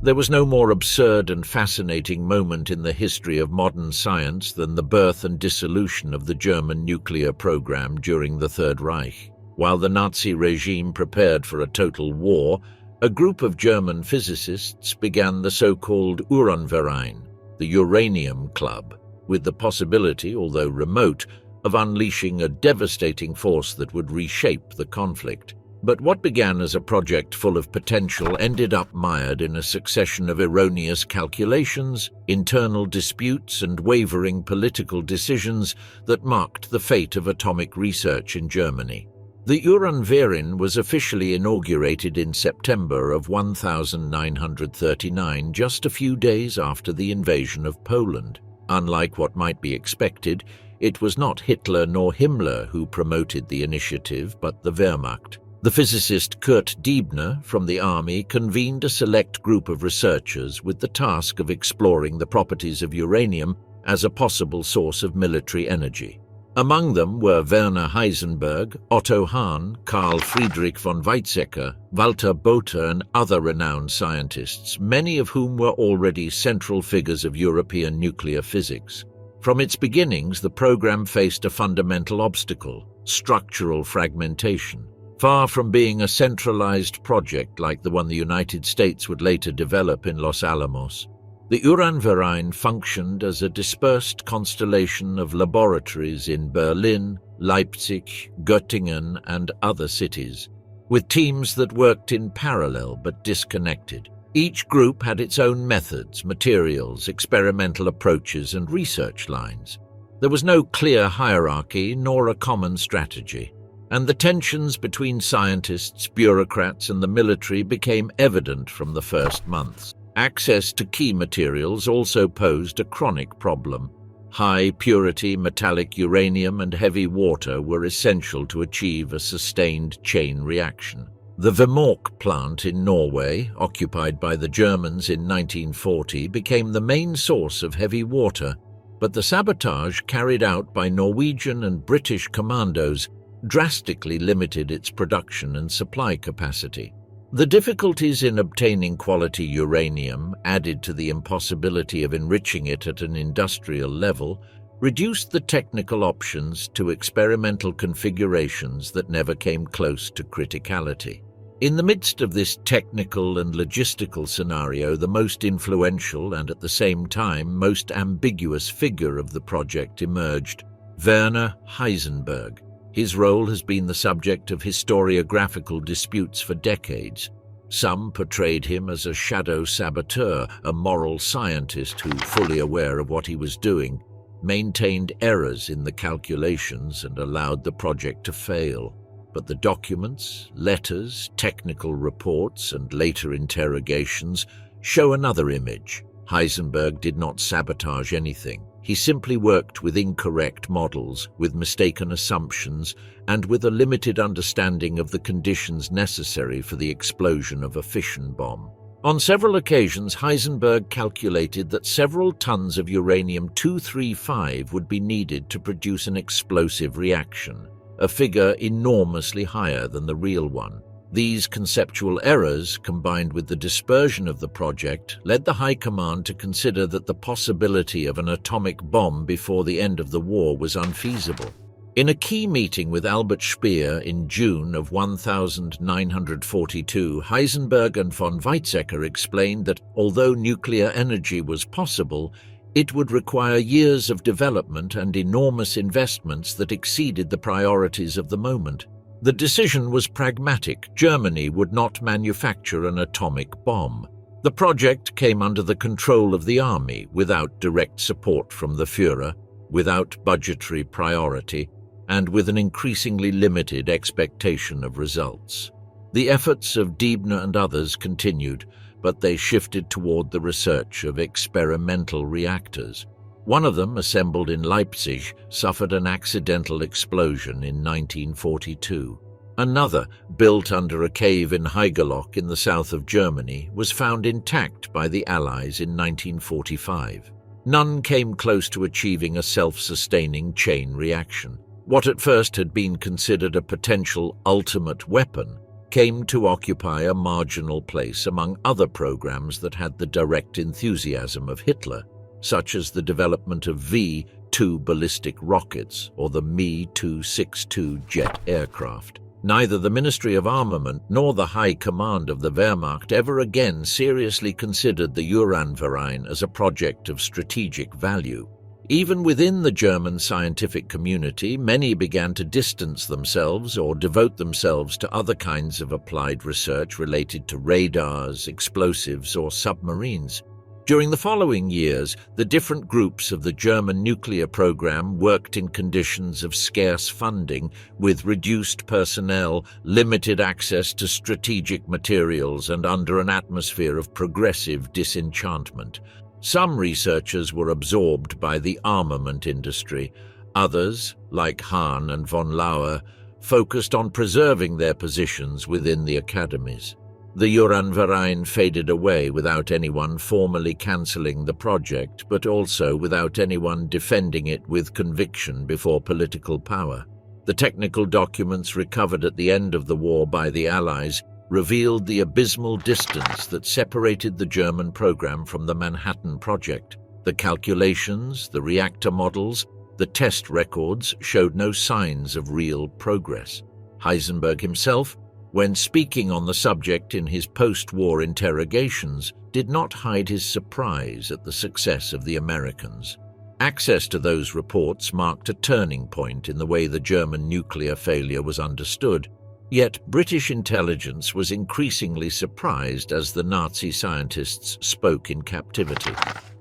There was no more absurd and fascinating moment in the history of modern science than the birth and dissolution of the German nuclear program during the Third Reich. While the Nazi regime prepared for a total war, a group of German physicists began the so-called Uranverein, the Uranium Club, with the possibility, although remote, of unleashing a devastating force that would reshape the conflict. But what began as a project full of potential ended up mired in a succession of erroneous calculations, internal disputes, and wavering political decisions that marked the fate of atomic research in Germany. The Uranverein was officially inaugurated in September of 1939, just a few days after the invasion of Poland. Unlike what might be expected, it was not Hitler nor Himmler who promoted the initiative, but the Wehrmacht. The physicist Kurt Diebner from the army convened a select group of researchers with the task of exploring the properties of uranium as a possible source of military energy. Among them were Werner Heisenberg, Otto Hahn, Carl Friedrich von Weizsäcker, Walter Botha, and other renowned scientists, many of whom were already central figures of European nuclear physics. From its beginnings, the program faced a fundamental obstacle: structural fragmentation. Far from being a centralized project like the one the United States would later develop in Los Alamos, the Uranverein functioned as a dispersed constellation of laboratories in Berlin, Leipzig, Göttingen, and other cities, with teams that worked in parallel but disconnected. Each group had its own methods, materials, experimental approaches, and research lines. There was no clear hierarchy nor a common strategy, and the tensions between scientists, bureaucrats, and the military became evident from the first months. Access to key materials also posed a chronic problem. High-purity metallic uranium and heavy water were essential to achieve a sustained chain reaction. The Vemork plant in Norway, occupied by the Germans in 1940, became the main source of heavy water, but the sabotage carried out by Norwegian and British commandos drastically limited its production and supply capacity. The difficulties in obtaining quality uranium, added to the impossibility of enriching it at an industrial level, reduced the technical options to experimental configurations that never came close to criticality. In the midst of this technical and logistical scenario, the most influential and at the same time most ambiguous figure of the project emerged: Werner Heisenberg. His role has been the subject of historiographical disputes for decades. Some portrayed him as a shadow saboteur, a moral scientist who, fully aware of what he was doing, maintained errors in the calculations and allowed the project to fail. But the documents, letters, technical reports, and later interrogations show another image. Heisenberg did not sabotage anything. He simply worked with incorrect models, with mistaken assumptions, and with a limited understanding of the conditions necessary for the explosion of a fission bomb. On several occasions, Heisenberg calculated that several tons of uranium-235 would be needed to produce an explosive reaction, a figure enormously higher than the real one. These conceptual errors, combined with the dispersion of the project, led the High Command to consider that the possibility of an atomic bomb before the end of the war was unfeasible. In a key meeting with Albert Speer in June of 1942, Heisenberg and von Weizsäcker explained that although nuclear energy was possible, it would require years of development and enormous investments that exceeded the priorities of the moment. The decision was pragmatic. Germany would not manufacture an atomic bomb. The project came under the control of the army without direct support from the Führer, without budgetary priority, and with an increasingly limited expectation of results. The efforts of Deibner and others continued, but they shifted toward the research of experimental reactors. One of them, assembled in Leipzig, suffered an accidental explosion in 1942. Another, built under a cave in Haigerloch in the south of Germany, was found intact by the Allies in 1945. None came close to achieving a self-sustaining chain reaction. What at first had been considered a potential ultimate weapon came to occupy a marginal place among other programs that had the direct enthusiasm of Hitler, such as the development of V-2 ballistic rockets or the Me-262 jet aircraft. Neither the Ministry of Armament nor the High Command of the Wehrmacht ever again seriously considered the Uranverein as a project of strategic value. Even within the German scientific community, many began to distance themselves or devote themselves to other kinds of applied research related to radars, explosives, or submarines. During the following years, the different groups of the German nuclear program worked in conditions of scarce funding, with reduced personnel, limited access to strategic materials, and under an atmosphere of progressive disenchantment. Some researchers were absorbed by the armament industry. Others, like Hahn and von Lauer, focused on preserving their positions within the academies. The Uranverein faded away without anyone formally cancelling the project, but also without anyone defending it with conviction before political power. The technical documents recovered at the end of the war by the Allies revealed the abysmal distance that separated the German program from the Manhattan Project. The calculations, the reactor models, the test records showed no signs of real progress. Heisenberg himself, when speaking on the subject in his post-war interrogations, did not hide his surprise at the success of the Americans. Access to those reports marked a turning point in the way the German nuclear failure was understood. Yet British intelligence was increasingly surprised as the Nazi scientists spoke in captivity.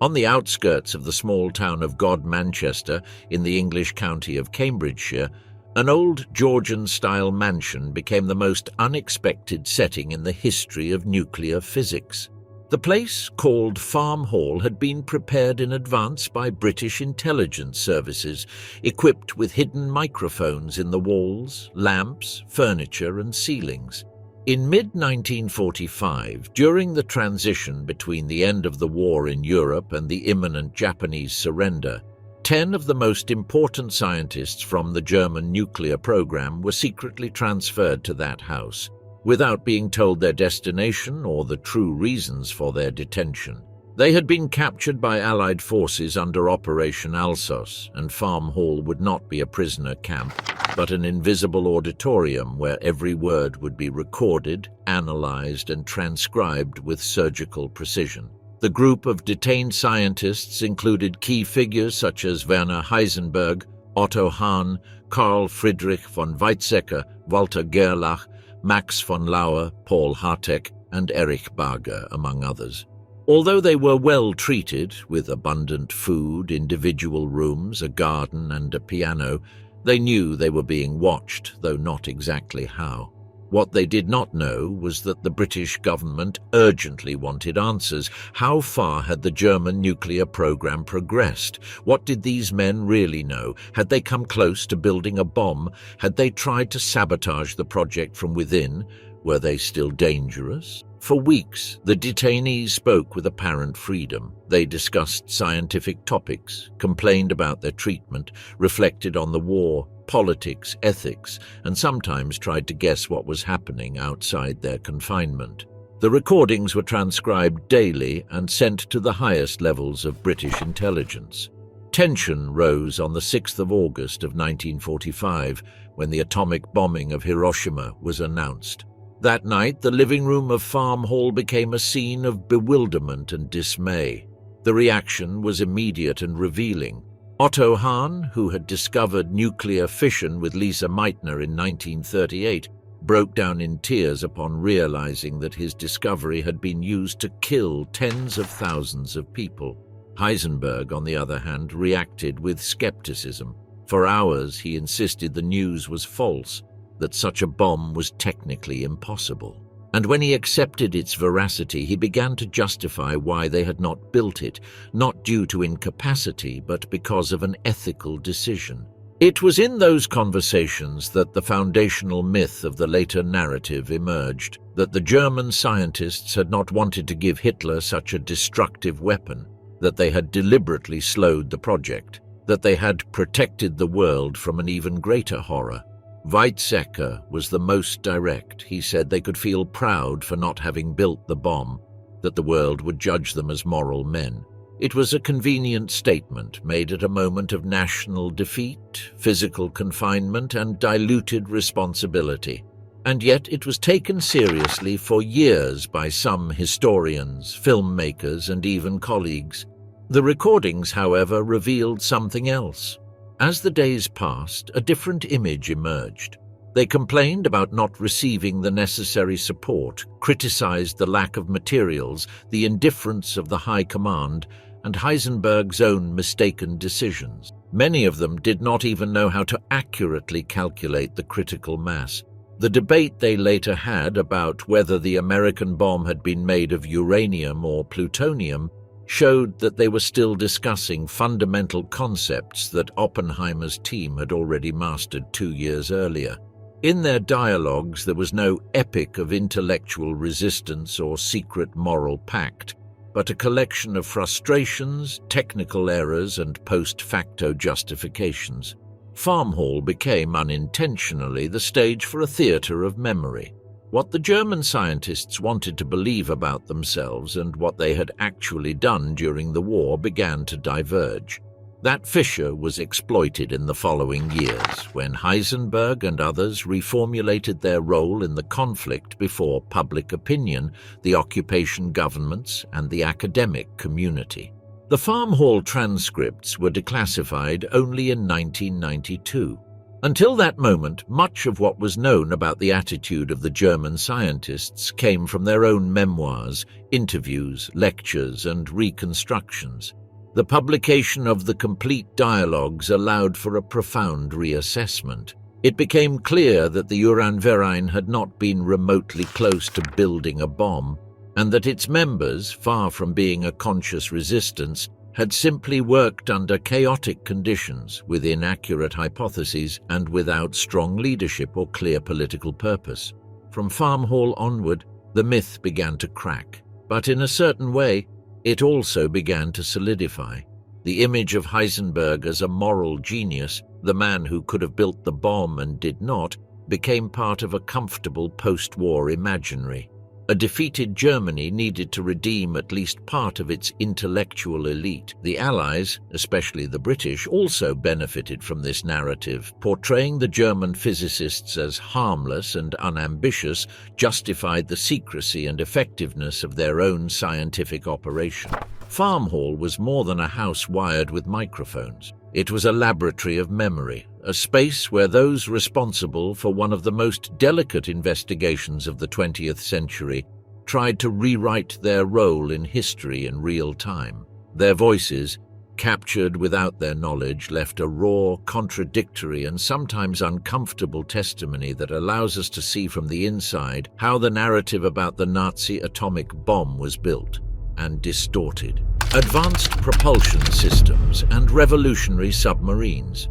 On the outskirts of the small town of Godmanchester in the English county of Cambridgeshire, an old Georgian-style mansion became the most unexpected setting in the history of nuclear physics. The place, called Farm Hall, had been prepared in advance by British intelligence services, equipped with hidden microphones in the walls, lamps, furniture, and ceilings. In mid-1945, during the transition between the end of the war in Europe and the imminent Japanese surrender, 10 of the most important scientists from the German nuclear program were secretly transferred to that house, without being told their destination or the true reasons for their detention. They had been captured by Allied forces under Operation Alsos, and Farm Hall would not be a prisoner camp, but an invisible auditorium where every word would be recorded, analyzed, and transcribed with surgical precision. The group of detained scientists included key figures such as Werner Heisenberg, Otto Hahn, Carl Friedrich von Weizsäcker, Walter Gerlach, Max von Lauer, Paul Hartek, and Erich Barger, among others. Although they were well treated, with abundant food, individual rooms, a garden, and a piano, they knew they were being watched, though not exactly how. What they did not know was that the British government urgently wanted answers. How far had the German nuclear program progressed? What did these men really know? Had they come close to building a bomb? Had they tried to sabotage the project from within? Were they still dangerous? For weeks, the detainees spoke with apparent freedom. They discussed scientific topics, complained about their treatment, reflected on the war, politics, ethics, and sometimes tried to guess what was happening outside their confinement. The recordings were transcribed daily and sent to the highest levels of British intelligence. Tension rose on the 6th of August of 1945, when the atomic bombing of Hiroshima was announced. That night, the living room of Farm Hall became a scene of bewilderment and dismay. The reaction was immediate and revealing. Otto Hahn, who had discovered nuclear fission with Lise Meitner in 1938, broke down in tears upon realizing that his discovery had been used to kill tens of thousands of people. Heisenberg, on the other hand, reacted with skepticism. For hours, he insisted the news was false, that such a bomb was technically impossible. And when he accepted its veracity, he began to justify why they had not built it, not due to incapacity, but because of an ethical decision. It was in those conversations that the foundational myth of the later narrative emerged, that the German scientists had not wanted to give Hitler such a destructive weapon, that they had deliberately slowed the project, that they had protected the world from an even greater horror. Weizsäcker was the most direct. He said they could feel proud for not having built the bomb, that the world would judge them as moral men. It was a convenient statement made at a moment of national defeat, physical confinement, and diluted responsibility. And yet it was taken seriously for years by some historians, filmmakers, and even colleagues. The recordings, however, revealed something else. As the days passed, a different image emerged. They complained about not receiving the necessary support, criticized the lack of materials, the indifference of the high command, and Heisenberg's own mistaken decisions. Many of them did not even know how to accurately calculate the critical mass. The debate they later had about whether the American bomb had been made of uranium or plutonium showed that they were still discussing fundamental concepts that Oppenheimer's team had already mastered 2 years earlier. In their dialogues, there was no epic of intellectual resistance or secret moral pact, but a collection of frustrations, technical errors, and post-facto justifications. Farm Hall became unintentionally the stage for a theatre of memory. What the German scientists wanted to believe about themselves and what they had actually done during the war began to diverge. That fissure was exploited in the following years, when Heisenberg and others reformulated their role in the conflict before public opinion, the occupation governments, and the academic community. The Farm Hall transcripts were declassified only in 1992. Until that moment, much of what was known about the attitude of the German scientists came from their own memoirs, interviews, lectures, and reconstructions. The publication of the complete dialogues allowed for a profound reassessment. It became clear that the Uranverein had not been remotely close to building a bomb, and that its members, far from being a conscious resistance, had simply worked under chaotic conditions, with inaccurate hypotheses, and without strong leadership or clear political purpose. From Farm Hall onward, the myth began to crack, but in a certain way, it also began to solidify. The image of Heisenberg as a moral genius, the man who could have built the bomb and did not, became part of a comfortable post-war imaginary. A defeated Germany needed to redeem at least part of its intellectual elite. The Allies, especially the British, also benefited from this narrative. Portraying the German physicists as harmless and unambitious justified the secrecy and effectiveness of their own scientific operation. Farm Hall was more than a house wired with microphones. It was a laboratory of memory, a space where those responsible for one of the most delicate investigations of the 20th century tried to rewrite their role in history in real time. Their voices, captured without their knowledge, left a raw, contradictory, and sometimes uncomfortable testimony that allows us to see from the inside how the narrative about the Nazi atomic bomb was built and distorted. Advanced propulsion systems and revolutionary submarines.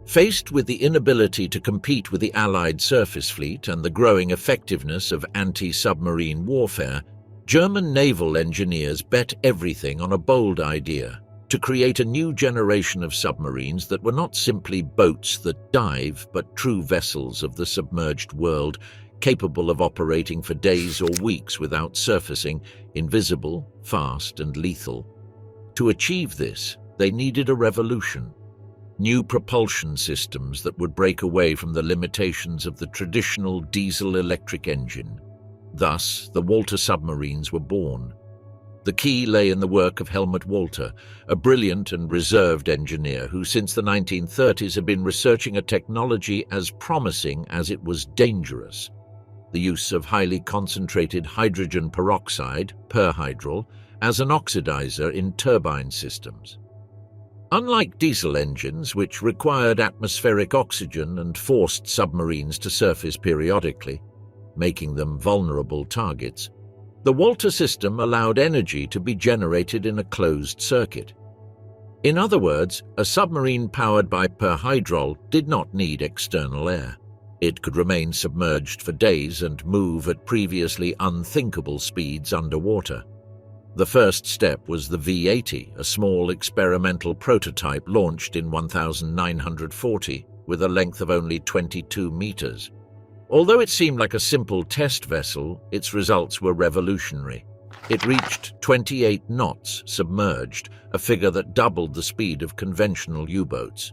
Faced with the inability to compete with the Allied surface fleet and the growing effectiveness of anti-submarine warfare, German naval engineers bet everything on a bold idea: to create a new generation of submarines that were not simply boats that dive, but true vessels of the submerged world, capable of operating for days or weeks without surfacing, invisible, fast, and lethal. To achieve this, they needed a revolution. New propulsion systems that would break away from the limitations of the traditional diesel-electric engine. Thus, the Walter submarines were born. The key lay in the work of Helmut Walter, a brilliant and reserved engineer who since the 1930s had been researching a technology as promising as it was dangerous: the use of highly concentrated hydrogen peroxide, perhydral, as an oxidizer in turbine systems. Unlike diesel engines, which required atmospheric oxygen and forced submarines to surface periodically, making them vulnerable targets, the Walter system allowed energy to be generated in a closed circuit. In other words, a submarine powered by perhydral did not need external air. It could remain submerged for days and move at previously unthinkable speeds underwater. The first step was the V-80, a small experimental prototype launched in 1940 with a length of only 22 meters. Although it seemed like a simple test vessel, its results were revolutionary. It reached 28 knots submerged, a figure that doubled the speed of conventional U-boats.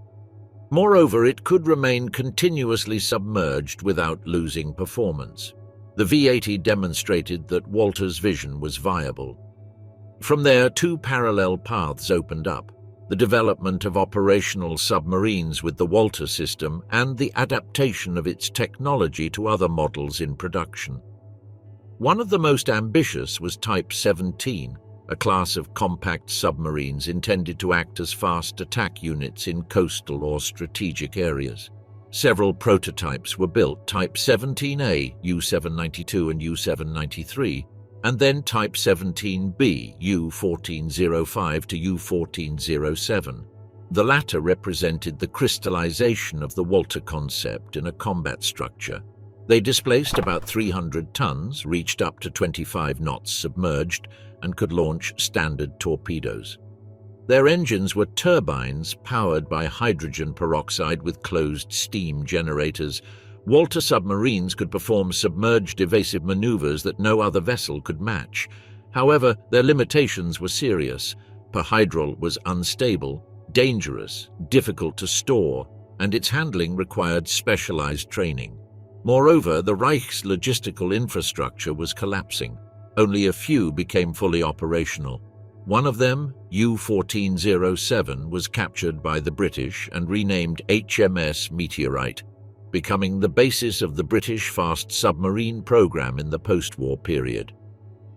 Moreover, it could remain continuously submerged without losing performance. The V-80 demonstrated that Walter's vision was viable. From there, two parallel paths opened up: the development of operational submarines with the Walter system and the adaptation of its technology to other models in production. One of the most ambitious was Type 17, a class of compact submarines intended to act as fast attack units in coastal or strategic areas. Several prototypes were built: Type 17A, U-792 and U-793, and then Type 17B, U-1405 to U-1407. The latter represented the crystallization of the Walter concept in a combat structure. They displaced about 300 tons, reached up to 25 knots submerged, and could launch standard torpedoes. Their engines were turbines powered by hydrogen peroxide with closed steam generators. Walter submarines could perform submerged evasive maneuvers that no other vessel could match. However, their limitations were serious. Perhydral was unstable, dangerous, difficult to store, and its handling required specialized training. Moreover, the Reich's logistical infrastructure was collapsing. Only a few became fully operational. One of them, U-1407, was captured by the British and renamed HMS Meteorite, becoming the basis of the British fast submarine program in the post-war period.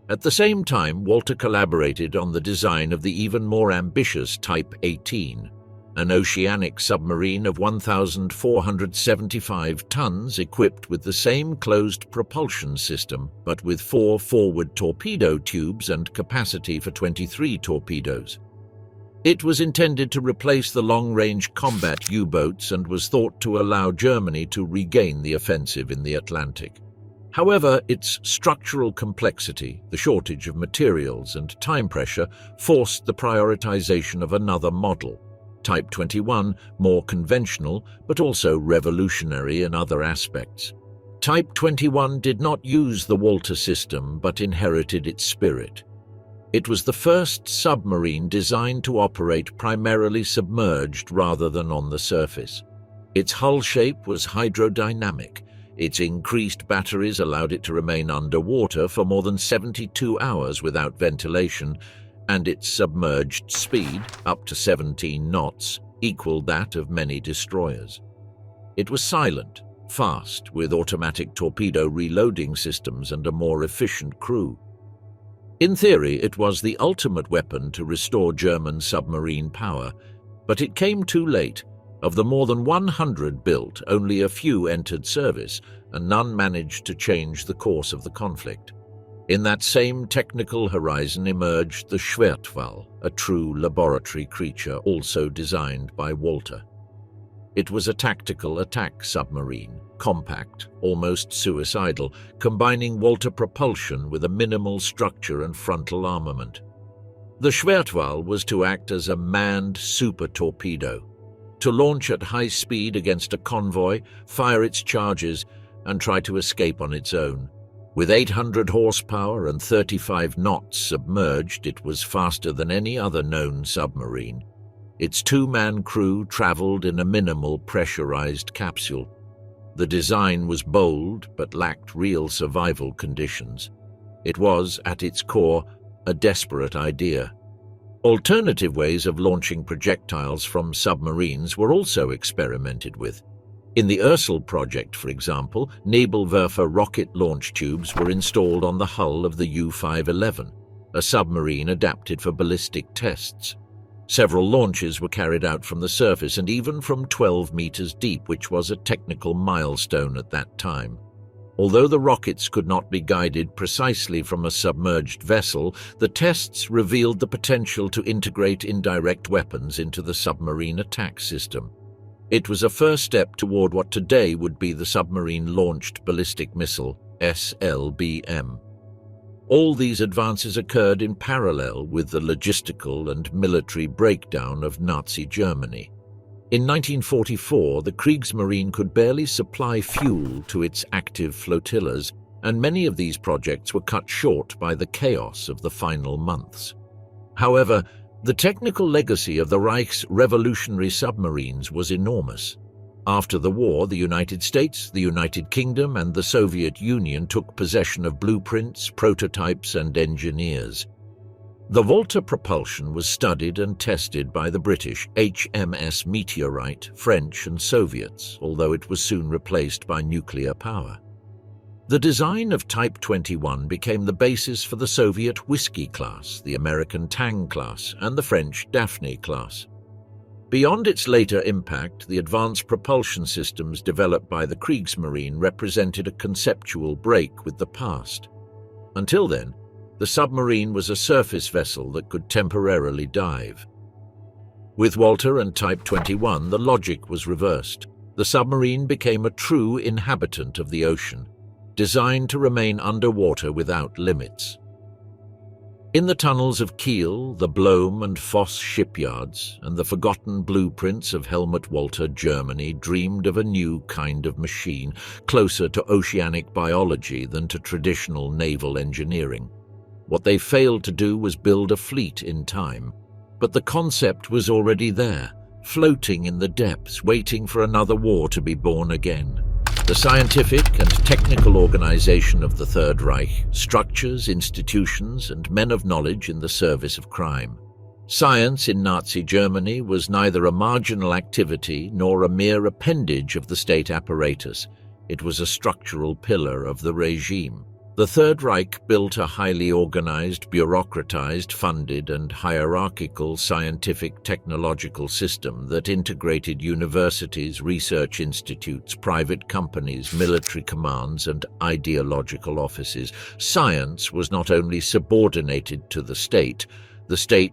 At the same time, Walter collaborated on the design of the even more ambitious Type 18, an oceanic submarine of 1,475 tons equipped with the same closed propulsion system, but with 4 forward torpedo tubes and capacity for 23 torpedoes. It was intended to replace the long-range combat U-boats and was thought to allow Germany to regain the offensive in the Atlantic. However, its structural complexity, the shortage of materials, and time pressure forced the prioritization of another model, Type 21, more conventional but also revolutionary in other aspects. Type 21 did not use the Walter system but inherited its spirit. It was the first submarine designed to operate primarily submerged rather than on the surface. Its hull shape was hydrodynamic. Its increased batteries allowed it to remain underwater for more than 72 hours without ventilation, and its submerged speed, up to 17 knots, equaled that of many destroyers. It was silent, fast, with automatic torpedo reloading systems and a more efficient crew. In theory, it was the ultimate weapon to restore German submarine power, but it came too late. Of the more than 100 built, only a few entered service, and none managed to change the course of the conflict. In that same technical horizon emerged the Schwertwall, a true laboratory creature also designed by Walter. It was a tactical attack submarine, compact, almost suicidal, combining Walter propulsion with a minimal structure and frontal armament. The Schwertwall was to act as a manned super torpedo, to launch at high speed against a convoy, fire its charges, and try to escape on its own. With 800 horsepower and 35 knots submerged, it was faster than any other known submarine. Its 2-man crew traveled in a minimal pressurized capsule. The design was bold but lacked real survival conditions. It was, at its core, a desperate idea. Alternative ways of launching projectiles from submarines were also experimented with. In the Ursel project, for example, Nebelwerfer rocket launch tubes were installed on the hull of the U-511, a submarine adapted for ballistic tests. Several launches were carried out from the surface and even from 12 meters deep, which was a technical milestone at that time. Although the rockets could not be guided precisely from a submerged vessel, the tests revealed the potential to integrate indirect weapons into the submarine attack system. It was a first step toward what today would be the Submarine-Launched Ballistic Missile, SLBM. All these advances occurred in parallel with the logistical and military breakdown of Nazi Germany. In 1944, the Kriegmarine could barely supply fuel to its active flotillas, and many of these projects were cut short by the chaos of the final months. However, the technical legacy of the Reich's revolutionary submarines was enormous. After the war, the United States, the United Kingdom, and the Soviet Union took possession of blueprints, prototypes, and engineers. The Volta propulsion was studied and tested by the British HMS Meteorite, French, and Soviets, although it was soon replaced by nuclear power. The design of Type 21 became the basis for the Soviet Whiskey class, the American Tang class, and the French Daphne class. Beyond its later impact, the advanced propulsion systems developed by the Kriegsmarine represented a conceptual break with the past. Until then, the submarine was a surface vessel that could temporarily dive. With Walter and Type 21, the logic was reversed. The submarine became a true inhabitant of the ocean, designed to remain underwater without limits. In the tunnels of Kiel, the Blohm and Voss shipyards, and the forgotten blueprints of Helmut Walter, Germany dreamed of a new kind of machine, closer to oceanic biology than to traditional naval engineering. What they failed to do was build a fleet in time, but the concept was already there, floating in the depths, waiting for another war to be born again. The scientific and technical organization of the Third Reich, structures, institutions, and men of knowledge in the service of crime. Science in Nazi Germany was neither a marginal activity nor a mere appendage of the state apparatus. It was a structural pillar of the regime. The Third Reich built a highly organized, bureaucratized, funded, and hierarchical scientific technological system that integrated universities, research institutes, private companies, military commands, and ideological offices. Science was not only subordinated to the state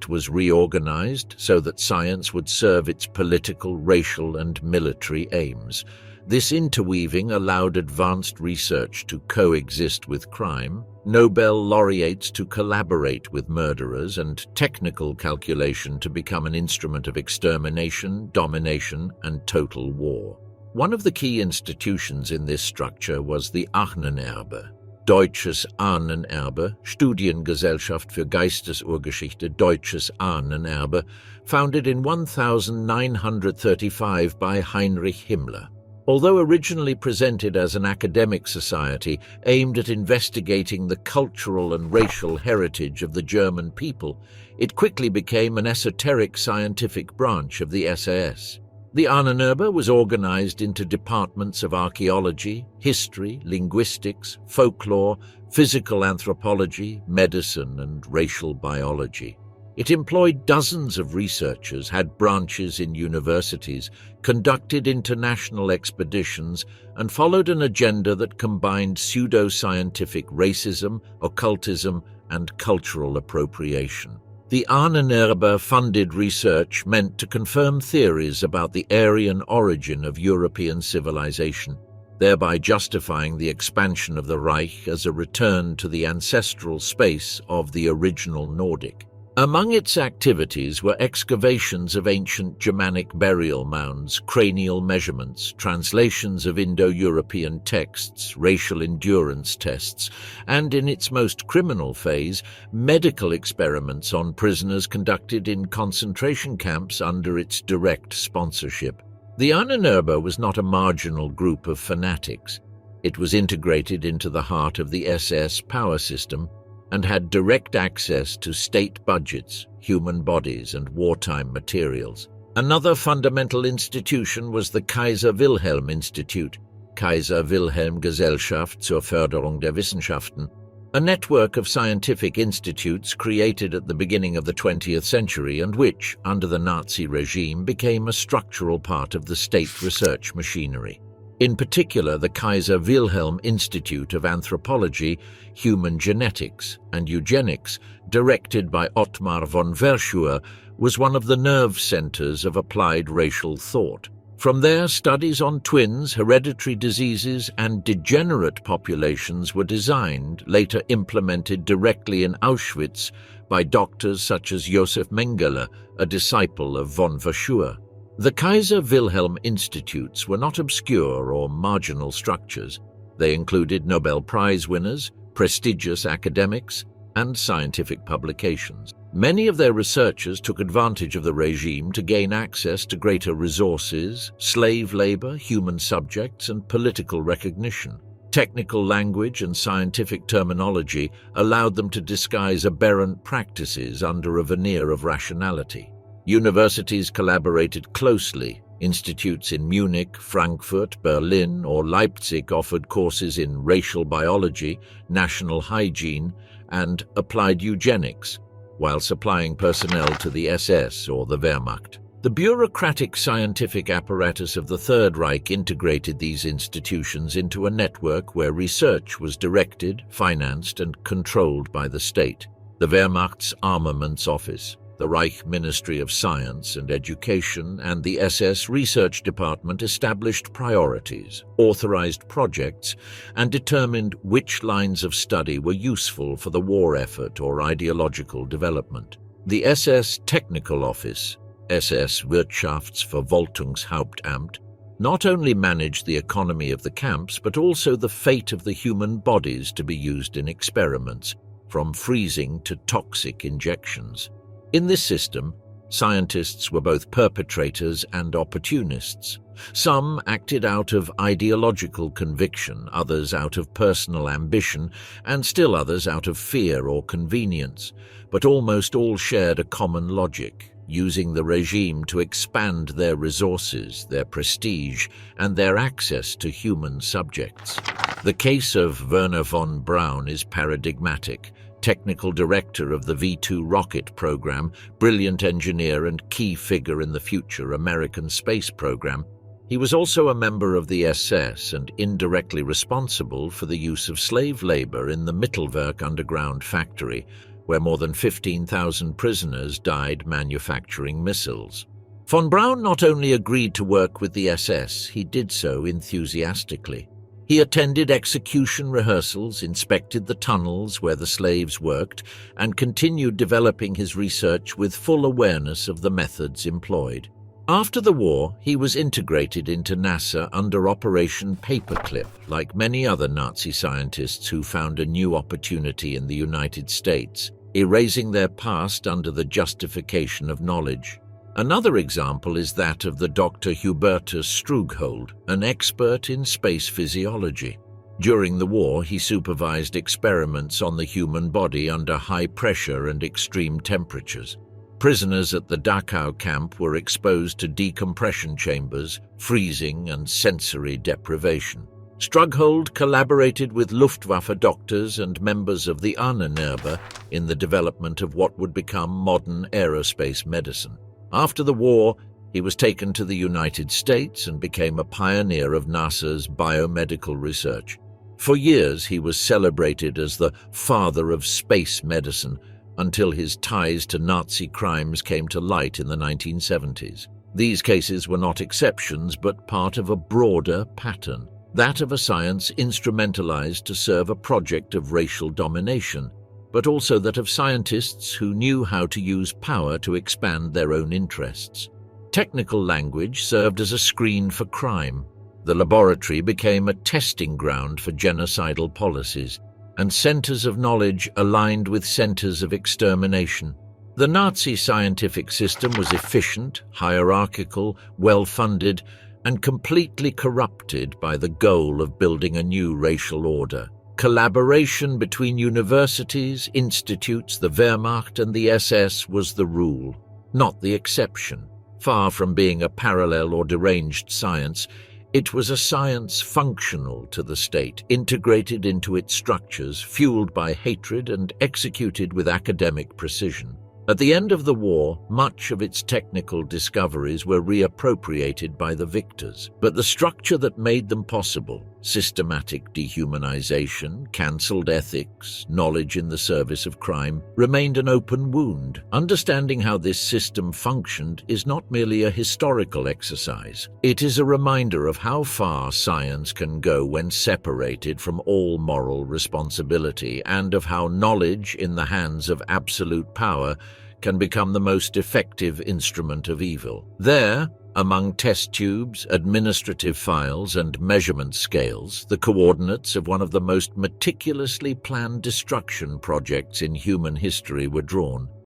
was reorganized so that science would serve its political, racial, and military aims. This interweaving allowed advanced research to coexist with crime, Nobel laureates to collaborate with murderers, and technical calculation to become an instrument of extermination, domination, and total war. One of the key institutions in this structure was the Ahnenerbe, Deutsches Ahnenerbe, Studiengesellschaft für Geistesurgeschichte, Deutsches Ahnenerbe, founded in 1935 by Heinrich Himmler. Although originally presented as an academic society aimed at investigating the cultural and racial heritage of the German people, it quickly became an esoteric scientific branch of the SAS. The Ahnenerbe was organized into departments of archaeology, history, linguistics, folklore, physical anthropology, medicine, and racial biology. It employed dozens of researchers, had branches in universities, conducted international expeditions, and followed an agenda that combined pseudo-scientific racism, occultism, and cultural appropriation. The Ahnenerbe funded research meant to confirm theories about the Aryan origin of European civilization, thereby justifying the expansion of the Reich as a return to the ancestral space of the original Nordic. Among its activities were excavations of ancient Germanic burial mounds, cranial measurements, translations of Indo-European texts, racial endurance tests, and in its most criminal phase, medical experiments on prisoners conducted in concentration camps under its direct sponsorship. The Ahnenerbe was not a marginal group of fanatics. It was integrated into the heart of the SS power system. and had direct access to state budgets, human bodies, and wartime materials. Another fundamental institution was the Kaiser Wilhelm Institute, Kaiser Wilhelm Gesellschaft zur Förderung der Wissenschaften, a network of scientific institutes created at the beginning of the 20th century and which, under the Nazi regime, became a structural part of the state research machinery. In particular, the Kaiser Wilhelm Institute of Anthropology, Human Genetics, and Eugenics, directed by Ottmar von Verschuer, was one of the nerve centers of applied racial thought. From there, studies on twins, hereditary diseases, and degenerate populations were designed, later implemented directly in Auschwitz by doctors such as Josef Mengele, a disciple of von Verschuer. The Kaiser Wilhelm Institutes were not obscure or marginal structures. They included Nobel Prize winners, prestigious academics, and scientific publications. Many of their researchers took advantage of the regime to gain access to greater resources, slave labor, human subjects, and political recognition. Technical language and scientific terminology allowed them to disguise aberrant practices under a veneer of rationality. Universities collaborated closely. Institutes in Munich, Frankfurt, Berlin, or Leipzig offered courses in racial biology, national hygiene, and applied eugenics, while supplying personnel to the SS or the Wehrmacht. The bureaucratic scientific apparatus of the Third Reich integrated these institutions into a network where research was directed, financed, and controlled by the state. The Wehrmacht's Armaments Office, the Reich Ministry of Science and Education, and the SS Research Department established priorities, authorized projects, and determined which lines of study were useful for the war effort or ideological development. The SS Technical Office, SS Wirtschaftsverwaltungshauptamt, not only managed the economy of the camps but also the fate of the human bodies to be used in experiments, from freezing to toxic injections. In this system, scientists were both perpetrators and opportunists. Some acted out of ideological conviction, others out of personal ambition, and still others out of fear or convenience, but almost all shared a common logic, using the regime to expand their resources, their prestige, and their access to human subjects. The case of Wernher von Braun is paradigmatic. Technical director of the V-2 rocket program, brilliant engineer and key figure in the future American space program, he was also a member of the SS and indirectly responsible for the use of slave labor in the Mittelwerk underground factory, where more than 15,000 prisoners died manufacturing missiles. Von Braun not only agreed to work with the SS, he did so enthusiastically. He attended execution rehearsals, inspected the tunnels where the slaves worked, and continued developing his research with full awareness of the methods employed. After the war, he was integrated into NASA under Operation Paperclip, like many other Nazi scientists who found a new opportunity in the United States, erasing their past under the justification of knowledge. Another example is that of the Dr. Hubertus Strughold, an expert in space physiology. During the war, he supervised experiments on the human body under high pressure and extreme temperatures. Prisoners at the Dachau camp were exposed to decompression chambers, freezing, and sensory deprivation. Strughold collaborated with Luftwaffe doctors and members of the Ahnenerbe in the development of what would become modern aerospace medicine. After the war, he was taken to the United States and became a pioneer of NASA's biomedical research. For years, he was celebrated as the father of space medicine until his ties to Nazi crimes came to light in the 1970s. These cases were not exceptions, but part of a broader pattern, that of a science instrumentalized to serve a project of racial domination, but also that of scientists who knew how to use power to expand their own interests. Technical language served as a screen for crime. The laboratory became a testing ground for genocidal policies, and centers of knowledge aligned with centers of extermination. The Nazi scientific system was efficient, hierarchical, well-funded, and completely corrupted by the goal of building a new racial order. Collaboration between universities, institutes, the Wehrmacht, and the SS was the rule, not the exception. Far from being a parallel or deranged science, it was a science functional to the state, integrated into its structures, fueled by hatred and executed with academic precision. At the end of the war, much of its technical discoveries were reappropriated by the victors, but the structure that made them possible, systematic dehumanization, cancelled ethics, knowledge in the service of crime, remained an open wound. Understanding how this system functioned is not merely a historical exercise. It is a reminder of how far science can go when separated from all moral responsibility, and of how knowledge in the hands of absolute power can become the most effective instrument of evil. There, among test tubes, administrative files, and measurement scales, the coordinates of one of the most meticulously planned destruction projects in human history were drawn.